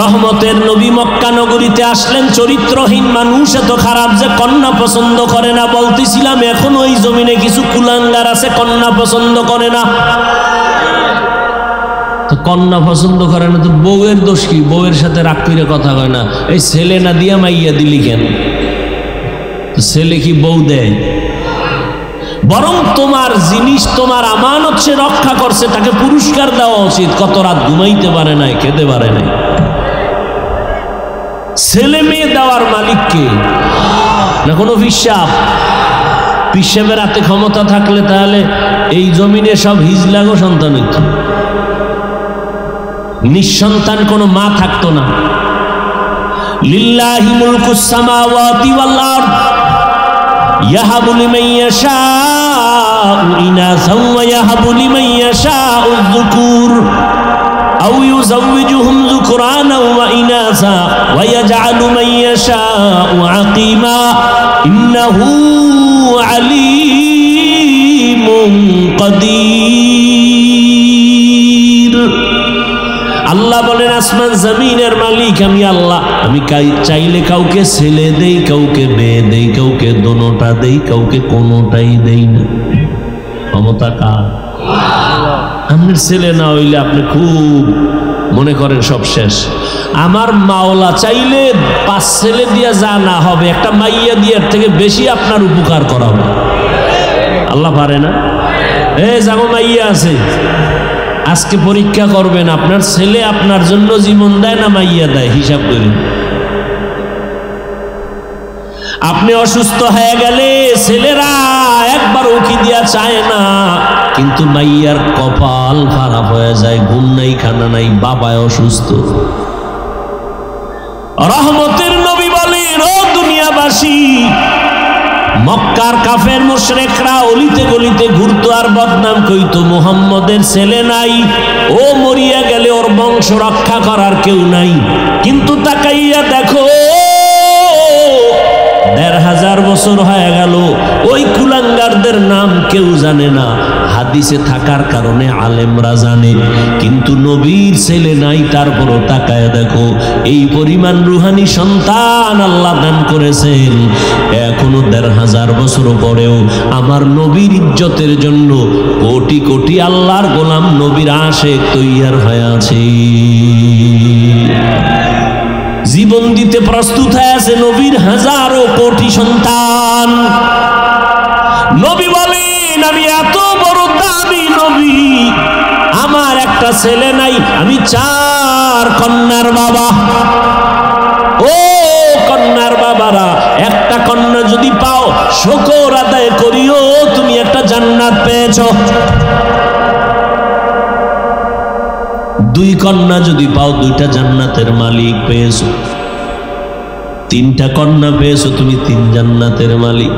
রহমতের নবী মক্কা নগরীতে আসলেন, চরিত্রহীন মানুষ এত খারাপ যে কন্যা পছন্দ করে না। বলতেছিলাম এখন ওই জমিনে কিছু কুলাঙ্গার আছে, কন্যা পছন্দ করে না। তো কন্যা পছন্দ করে না তো বউয়ের দোষ কি? বউয়ের সাথে রাগ করে কথা কয় না, এই ছেলে না দিয়া মাইয়া দিলি কেন? ছেলে কি বউ দেয়? বরং তোমার জিনিস, তোমার আমানত সে রক্ষা করছে, তাকে পুরস্কার দেওয়া উচিত। কত রাত ঘুমাইতে পারে নাই, খেতে পারে নাই। ছেলে মেয়ে দেওয়ার মালিক কে? না কোনো পিসাব? পিসাবের হাতে ক্ষমতা থাকলে তাহলে এই জমিনে সব হিজলাগো সন্তান হইত, নিঃসন্তান কোনো মা থাকতো না। লিল্লাহি মুলকুস সামাওয়াতি ওয়াল আরদ ইয়াহাবু লিমান ইয়াশাউ ইনাসাও ওয়া ইয়াহাবু লিমান ইয়াশাউ যুকুর আও ইউযাওয়িজুহুম যুকরানা ওয়া ইনাসা ওয়া ইয়াজআলু মান ইয়াশাউ আকিমা ইন্নাহু আলীমুন কাদির। আল্লাহ বলেন আসমান জমিনের মালিক আমি আল্লাহ। আমি চাইলে কাউকে ছেলে দেই, কাউকে মেয়ে দেই, কাউকে দোনোটা দেই, কাউকে কোনোটাই দেই না। ক্ষমতা কার? আপনার ছেলে না হইলে আপনি খুব মনে করেন সব শেষ। আমার মাওলা চাইলে 5 ছেলে দিয়া যা না হবে, একটা মাইয়া দিয়ার থেকে বেশি আপনার উপকার করাবে। আল্লাহ পারে না? যাবো মাইয়া আছে, আজকে পরীক্ষা করবেন আপনার ছেলে আপনার জন্য জীবন দেয় না মাইয়া দেয়, হিসাব করেন। আপনি অসুস্থ হয়ে গেলে ছেলেরা একবার উকি দিয়া চায় না, কিন্তু মাইয়ার কপাল খারাপ হয়ে যায়, ঘুম নাই, খানা নাই, বাবায় অসুস্থ। রহমতের নবী বলেন ও দুনিয়াবাসী, মক্কার কাফের মুশরিকরা অলিতে গলিতে ঘুরতো আর বদনাম কইতো মুহাম্মদের ছেলে নাই, ও মরিয়া গেলে ওর বংশ রক্ষা করার কেউ নাই। কিন্তু তাকাইয়া দেখো 1500 বছর হয়ে গেল, ওই কুলাঙ্গারদের নাম কেউ জানে না। হাদিসে থাকার কারণে আলেমরা জানে, কিন্তু নবীর ছেলে নাই, তারপরও তাকায় দেখো এই পরিমাণ রুহানি সন্তান আল্লাহ দান করেছেন। এখনো ১৫০০ বছর পরেও আমার নবীর ইজ্জতের জন্য কোটি কোটি আল্লাহর গোলাম নবীর আশিক তৈয়ার হয়ে আছে, জীবন দিতে প্রস্তুত হয়ে আছে নবীর হাজারো কোটি সন্তান। নবী বলেন আমি এত বড় দামি নবী, আমার একটা ছেলে নাই, আমি 4 কন্যার বাবা। ও কন্যার বাবারা, একটা কন্যা যদি পাও শুকর আদায় করিও, তুমি একটা জান্নাত পেয়েছো। 2 কন্যা যদি পাও 2টা জান্নাতের মালিক পেয়েছো। 3টা কন্যা পেয়েছো, তুমি 3 জান্নাতের মালিক।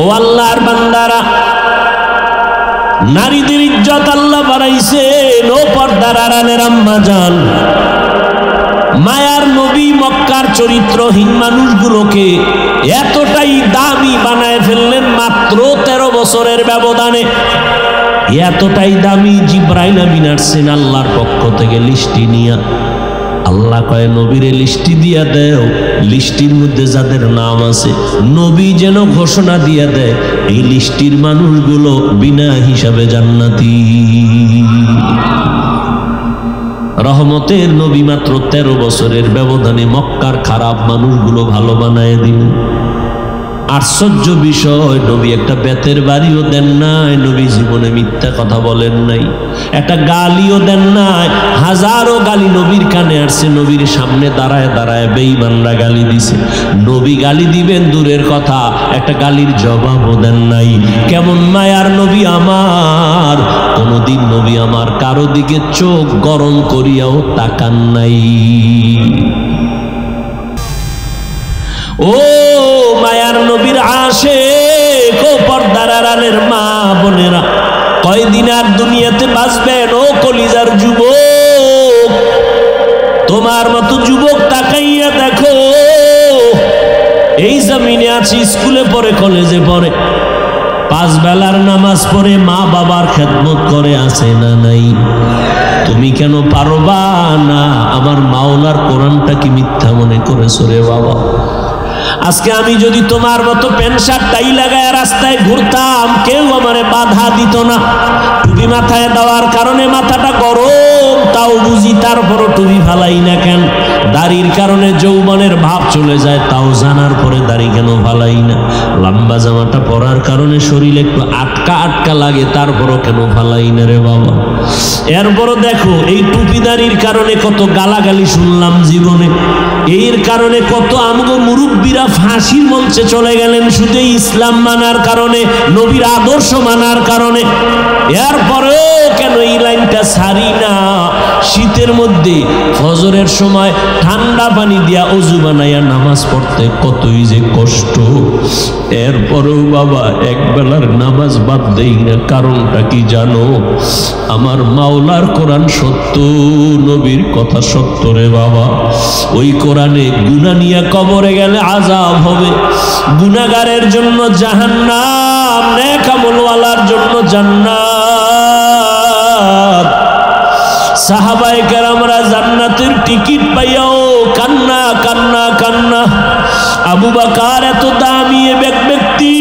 ও আল্লাহর বান্দারা, নারীদের ইজ্জত আল্লাহ বাড়াইছেন। ও পর্দার আড়ালের আম্মা জান, মায়ার নবী মক্কার চরিত্রহীন মানুষগুলোকে এতটাই দামি বানায় ফেললেন মাত্র 13 বছরের ব্যবধানে। এতটাই দামি, জিব্রাইল আমিন আসছেন আল্লাহর পক্ষ থেকে লিস্টি নিয়া। আল্লাহ কয় নবীরে লিস্টি দিয়া দেও, লিস্টির মধ্যে যাদের নাম আছে নবী যেন ঘোষণা দিয়া দেয় এই লিস্টির মানুষগুলো বিনা হিসাবে জান্নাতি। রহমতের নবী মাত্র 13 বছরের ব্যবধানে মক্কার খারাপ মানুষগুলো ভালো বানায় দিলেন। আশ্চর্য বিষয়, নবী একটা বেতের বাড়িও দেন নাই, নবী জীবনে মিথ্যা কথা বলেন নাই, একটা গালিও দেন নাই। হাজারো গালি নবীর কানে আসছে, নবীর সামনে দাঁড়ায় দাঁড়ায় বেঈমানরা গালি দিছে। নবী গালি দিবেন দূরের কথা, একটা গালির জবাবও দেন নাই। কেমন মায়ার নবী আমার, কোনদিন নবী আমার কারো দিকে চোখ গরম করিয়াও তাকান নাই। ও মায়ার নবীর আশিক, ও পর্দার আড়ালের মা বোনেরা, কয়দিন আর দুনিয়াতে বাঁচবেন? ও কলিজার যুবক, তোমার মতো যুবক তাকাইয়া দেখো, এই জমিনে আছি, স্কুলে পড়ে, কলেজে পড়ে, 5 বেলার নামাজ পড়ে, মা বাবার খেদমত করে, আছে না নাই? তুমি কেন পারবা না? আমার মাওলার কোরআনটা কি মিথ্যা মনে করেছো রে বাবা? আজকে আমি যদি তোমার মতো প্যান্ট শার্ট টাই লাগায় রাস্তায় ঘুরতাম, কেউ আমারে বাধা দিত না। টুপি মাথায় দেওয়ার কারণে মাথাটা গরম, তাও বুঝি, তারপরও টুপি ফালাই না কেন? দাড়ির কারণে যৌবনের ভাব চলে যায়, তাও জানার পরে দাড়ি কেন ফালাই না? লম্বা জামাটা পরার কারণে শরীরে একটু আটকা আটকা লাগে, তারপরও কেন ফালাই না রে বাবা? এরপরও দেখো, এই টুপি দাড়ির কারণে কত গালাগালি শুনলাম জীবনে। এর কারণে কত আমগো মুরব্বীরা ফাঁসির মঞ্চে চলে গেলেন শুধু ইসলাম মানার কারণে, নবীর আদর্শ মানার কারণে। এরপরেও কেন এই লাইনটা ছাড়ি না? শীতের মধ্যে ফজরের সময় ঠান্ডা পানি দিয়া ওযু বানাইয়া নামাজ পড়তে কতই যে কষ্ট। এরপরেও বাবা একবেলার নামাজ বাদ দেই না, কারণটা কি জানো? আমার মাওলার কোরআন সত্য, নবীর কথা সত্য রে বাবা। ওই কোরআনে গুনাহ নিয়ে কবরে গেলে আযাব হবে, গুনাহগারের জন্য জাহান্নাম, নেক আমলওয়ালার জন্য জান্নাত। সাহাবায়ে কেরামরা জান্নাতের টিকিট পাইয়াও কান্না কান্না কান্না। আবু বকর এত দামি ব্যক্তি,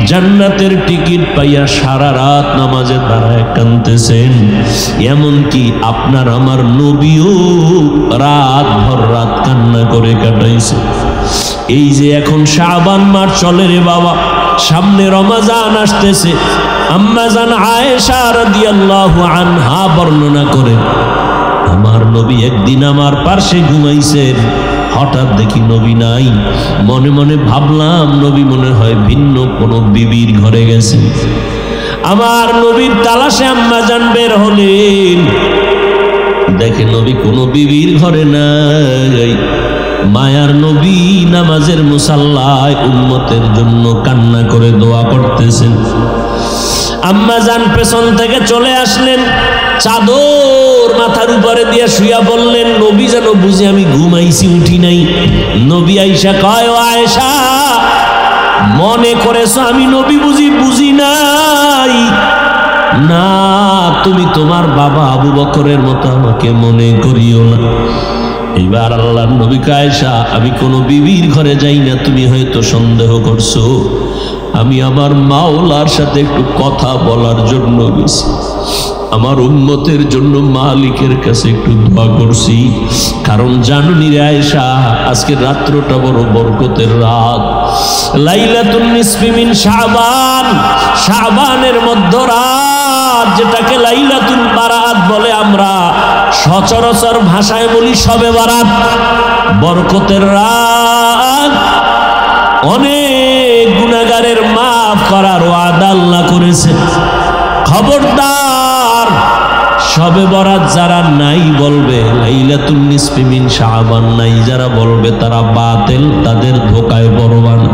জান্নাতের টিকিট পাইয়া সারা রাত নামাজে দাঁড়ায় কাঁদতেছেন। এমনকি আপনার আমার নবীও রাত ভর রাত কান্না করে কাটাইছে। এই যে এখন শাবান মাস চলে রে বাবা, সামনে রমজান আসতেছে। আম্মা জান আয়েশা রাদিয়াল্লাহু আনহা বর্ণনা করেন, আমার নবী একদিন আমার পাশে ঘুমাইছেন, হঠাৎ দেখি নবী নাই। মনে মনে ভাবলাম নবী মনে হয় ভিন্ন কোনো বিবির ঘরে গেছে। আমার নবীর তালাশে আম্মা জান বের হলেন, দেখে নবী কোনো বিবির ঘরে নাই। মায়ার নবী নামাজের মুসাল্লায় উম্মতের জন্য কান্না করে দোয়া করতেছেন। আম্মা জান পেছন থেকে চলে আসলেন, চাদর মাথার উপরে দিয়া শুয়া বললেন, নবী যেন বুঝে আমি ঘুমাইছি, উঠি নাই। নবী আয়েশা কয়, ও আয়েশা, মনে করেছো আমি নবী বুঝি নাই? না, তুমি তোমার বাবা আবু বকরের মতো আমাকে মনে করিও না। এইবার আল্লাহর নবী কয়, আয়েশা, আমি কোনো বিবির ঘরে যাই না, তুমি হয়তো সন্দেহ করছো। আমি আমার মাওলার সাথে একটু কথা বলার জন্য গেছি, আমার উম্মতের জন্য মালিকের কাছে একটু দোয়া করছি। কারণ জানুনি রে আয়েশা, আজকে রাত্রটা বড় বরকতের রাত, লাইলাতুন নিসফি মিন শাবান, শাবানের মধ্যরাত, যেটাকে লাইলাতুল বারাত বলে, আমরা সচরাচর ভাষায় বলি শবে বারাত। বরকতের রাত, অনেক গুনাহগারের মাফ করার ওয়াদা আল্লাহ করেছে। খবরদার, শবে বরাত যারা নাই বলবে, লাইলাতুন নিসফি মিন শাবান নাই যারা বলবে, তারা বাতিল, তাদের ধোকায় পড়বা না।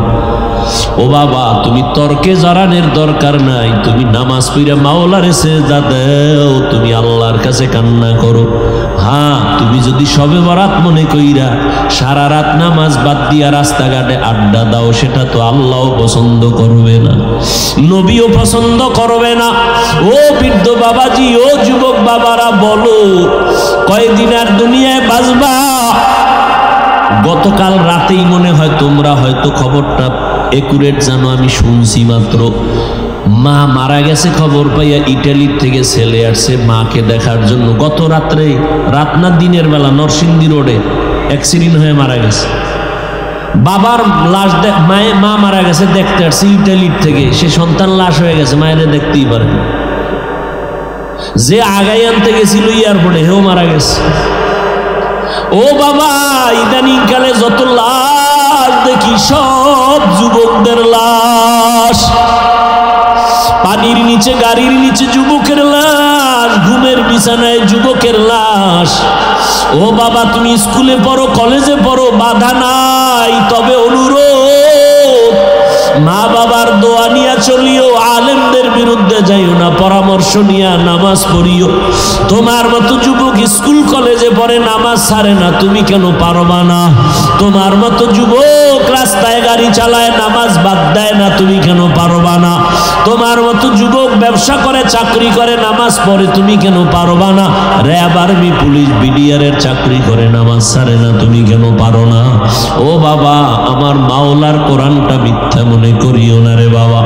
ও বাবা, তুমি তর্কে জড়ানোর দরকার নাই, তুমি নামাজ পড়ে মাওলারে সিজদা দাও, তুমি আল্লাহর কাছে কান্না করো। হ্যাঁ, তুমি যদি শবে বরাত মনে কইরা সারা রাত নামাজ বাদ দিয়া রাস্তাঘাটে আড্ডা দাও, সেটা তো আল্লাহ পছন্দ করবে না, নবীও পছন্দ করবে না। ও বৃদ্ধ বাবাজি, ও যুবক বাবারা, বলো কয়দিন আর দুনিয়ায় বাঁচবা? গতকাল রাতেই মনে হয় তোমরা হয়তো খবরটা একুরেট জানো, আমি শুনছি মাত্র, মা মারা গেছে খবর পাইয়া ইটালির থেকে ছেলে আসছে মাকে দেখার জন্য। গত রাত্রে, রাত না দিনের বেলা, নরসিংদী রোডে অ্যাক্সিডেন্ট হয়ে মারা গেছে। বাবার লাশ মা মারা গেছে দেখতে আসছে ইটালির থেকে, সে সন্তান লাশ হয়ে গেছে, মায়ের দেখতেই পারে। যে আগাই আনতে গেছিল এয়ারপোর্টে, হেও মারা গেছে। ও বাবা, ইদানিং কালে যত লাশ দেখি সব যুবকদের লাশ, পানির নিচে, গাড়ির নিচে যুবকের লাশ, ঘুমের বিছানায় যুবকের লাশ। ও বাবা, তুমি স্কুলে পড়ো, কলেজে পড়ো, বাধা নাই, তবে অনুরোধ, মা বাবার দোয়া নিয়া চলিও, আলেমদের বিরুদ্ধে যাইও না, পরামর্শ নিয়া নামাজ পড়িও। তোমার মতো যুবক স্কুল কলেজে পড়ে, নামাজ ছাড়ে না, তুমি কেন পারবা না? তোমার মতো যুবক রাস্তায় গাড়ি চালায়, নামাজ বাদ দেয় না, তুমি কেন পারবা না? তোমার মতো যুবক ব্যবসা করে, চাকরি করে, নামাজ পড়ে, তুমি কেন পারবা না? র্যাব, আর্মি, পুলিশ, বিডিআরের চাকরি করে, নামাজ ছাড়ে না, তুমি কেন পারো না? ও বাবা, আমার মাওলার কোরআনটা মিথ্যা মনে করিও না রে বাবা।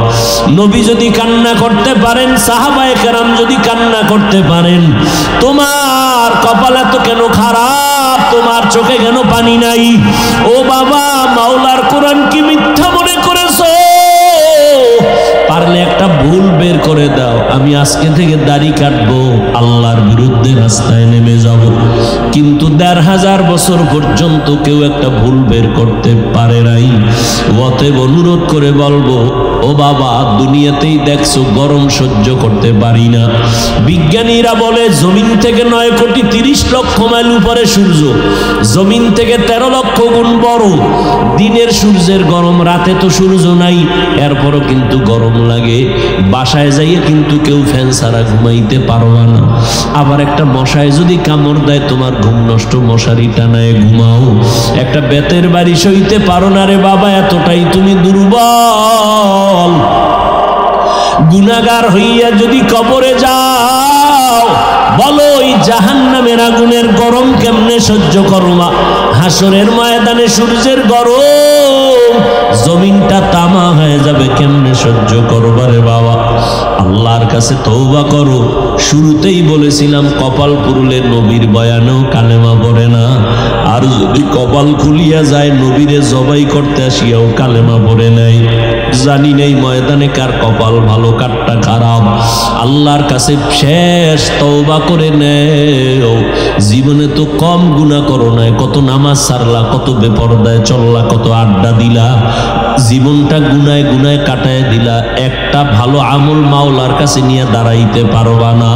নবী যদি কান্না করতে পারেন, সাহাবায়ে কেরাম যদি কান্না করতে পারেন, তোমার কপাল এত কেন খারাপ? তোমার চোখে কেন পানি নাই? ও বাবা, মাওলার কোরআন কি মিথ্যা মনে করেছো? পারলে একটা ভুল বের করে দাও, আমি আজকে থেকে দাড়ি কাটবো, আল্লাহর বিরুদ্ধে রাস্তায় নেমে যাব। কিন্তু ১৫০০ বছর পর্যন্ত কেউ একটা ভুল বের করতে পারে নাই। অতএব অনুরোধ করে বলবো, ও বাবা, দুনিয়াতেই দেখছো গরম সহ্য করতে পারি না। বিজ্ঞানীরা বলে জমিন থেকে ৯,৩০,০০,০০০ মাইল উপরে সূর্য, জমিন থেকে ১৩ লক্ষ গুণ বড়। দিনের সূর্যের গরম, রাতে তো সূর্য নাই, এরপরও কিন্তু গরম লাগে। বাসায় যাইয়ে কিন্তু কেউ ফ্যান ছাড়া ঘুমাইতে পারবা না। আবার একটা মশায় যদি কামড় দেয়, তোমার ঘুম নষ্ট, মশারি টানায় ঘুমাও। একটা বেতের বাড়ি সইতে পারো না রে বাবা, এতটাই তুমি দুর্বল। গুনাহগার হইয়া যদি কবরে যাও, বলো ওই জাহান্নামের আগুনের গরম কেমনে সহ্য করবা? হাসরের ময়দানে সূর্যের গরম, জমিনটা তামা হয়ে যাবে, কেমনে সহ্য করবা রে বাবা? আল্লাহর কাছে তওবা করো। শুরুতেই বলেছিলাম, কপাল পুরুলে নবীর বয়ানেও কালেমা পড়ে না, আর যদি কপাল খুলিয়া যায়, নবীরে জবাই করতে আসিয়াও কালেমা পড়ে নাই। জানি নেই ময়দানে কার কপাল ভালো, কারটা খারাপ। আল্লাহর কাছে শেষ তওবা করে নেও। জীবনে তো কম গুনাহ করো নাই, কত নামাজ ছাড়লা, কত বেপরদায় চললা, কত আড্ডা দিলা, জীবনটা গুনায় গুনায় কাটায় দিলা। একটা ভালো আমল মাওলার কাছে নিয়ে দাঁড়াইতে পারবা না।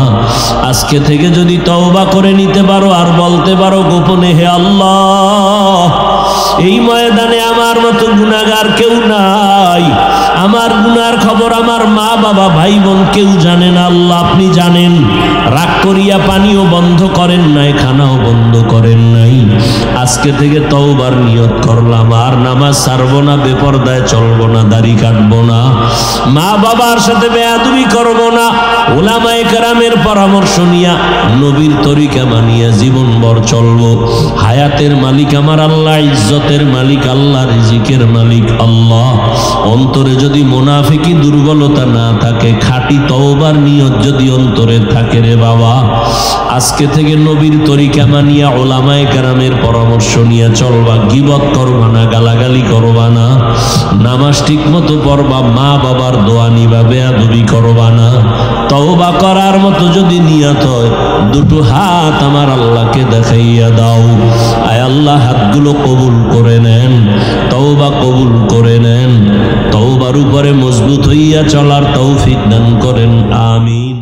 আজকে থেকে যদি তওবা করে নিতে পারো, আর বলতে পারো গোপনে, হে আল্লাহ, এই ময়দানে আমার মতো গুনাহগার কেউ নাই, আমার গুনার খবর আমার মা বাবা ভাই বোন কেউ জানে না, আল্লাহ আপনি জানেন। রাগ করিয়া পানিও বন্ধ করেন নাই, খানাও বন্ধ করেন নাই। আজকে থেকে তওবার নিয়ত করলাম, আর নামাজ ছাড়বো না, বেপরদায় চলবো না, দাড়ি কাটবো না, মা বাবার সাথে বেয়াদবি করবো না, উলামায়ে কেরামের পরামর্শ নিয়া নবীর তরিকা মানিয়া জীবনভর চলবো। হায়াতের মালিক আমার আল্লাহ, ইজ্জতের মালিক আল্লাহ, রিজিকের মালিক আল্লাহ। অন্তরে যদি মুনাফিকি দুর্বলতা না থাকে, খাঁটি তওবার নিয়ত যদি অন্তরে থাকে রে বাবা, আজকে থেকে নবীর তরিকা মানিয়া উলামায়ে কেরামের পরামর্শ নিয়ে চলবা। গীবত করবা না, গালাগালি করবা না, নামাজ ঠিক মতো পড়বা, মা বাবার দোয়া নিবা, বেয়াদবি করবা না। তওবা করার মতো যদি নিয়ত হয়, দুটো হাত আমার আল্লাহকে দেখাইয়া দাও। আয় আল্লাহ, হাতগুলো কবুল করে নেন, তওবা কবুল করে নেন, তওবার উপরে মজবুত হইয়া চলার তৌফিক দান করেন, আমিন।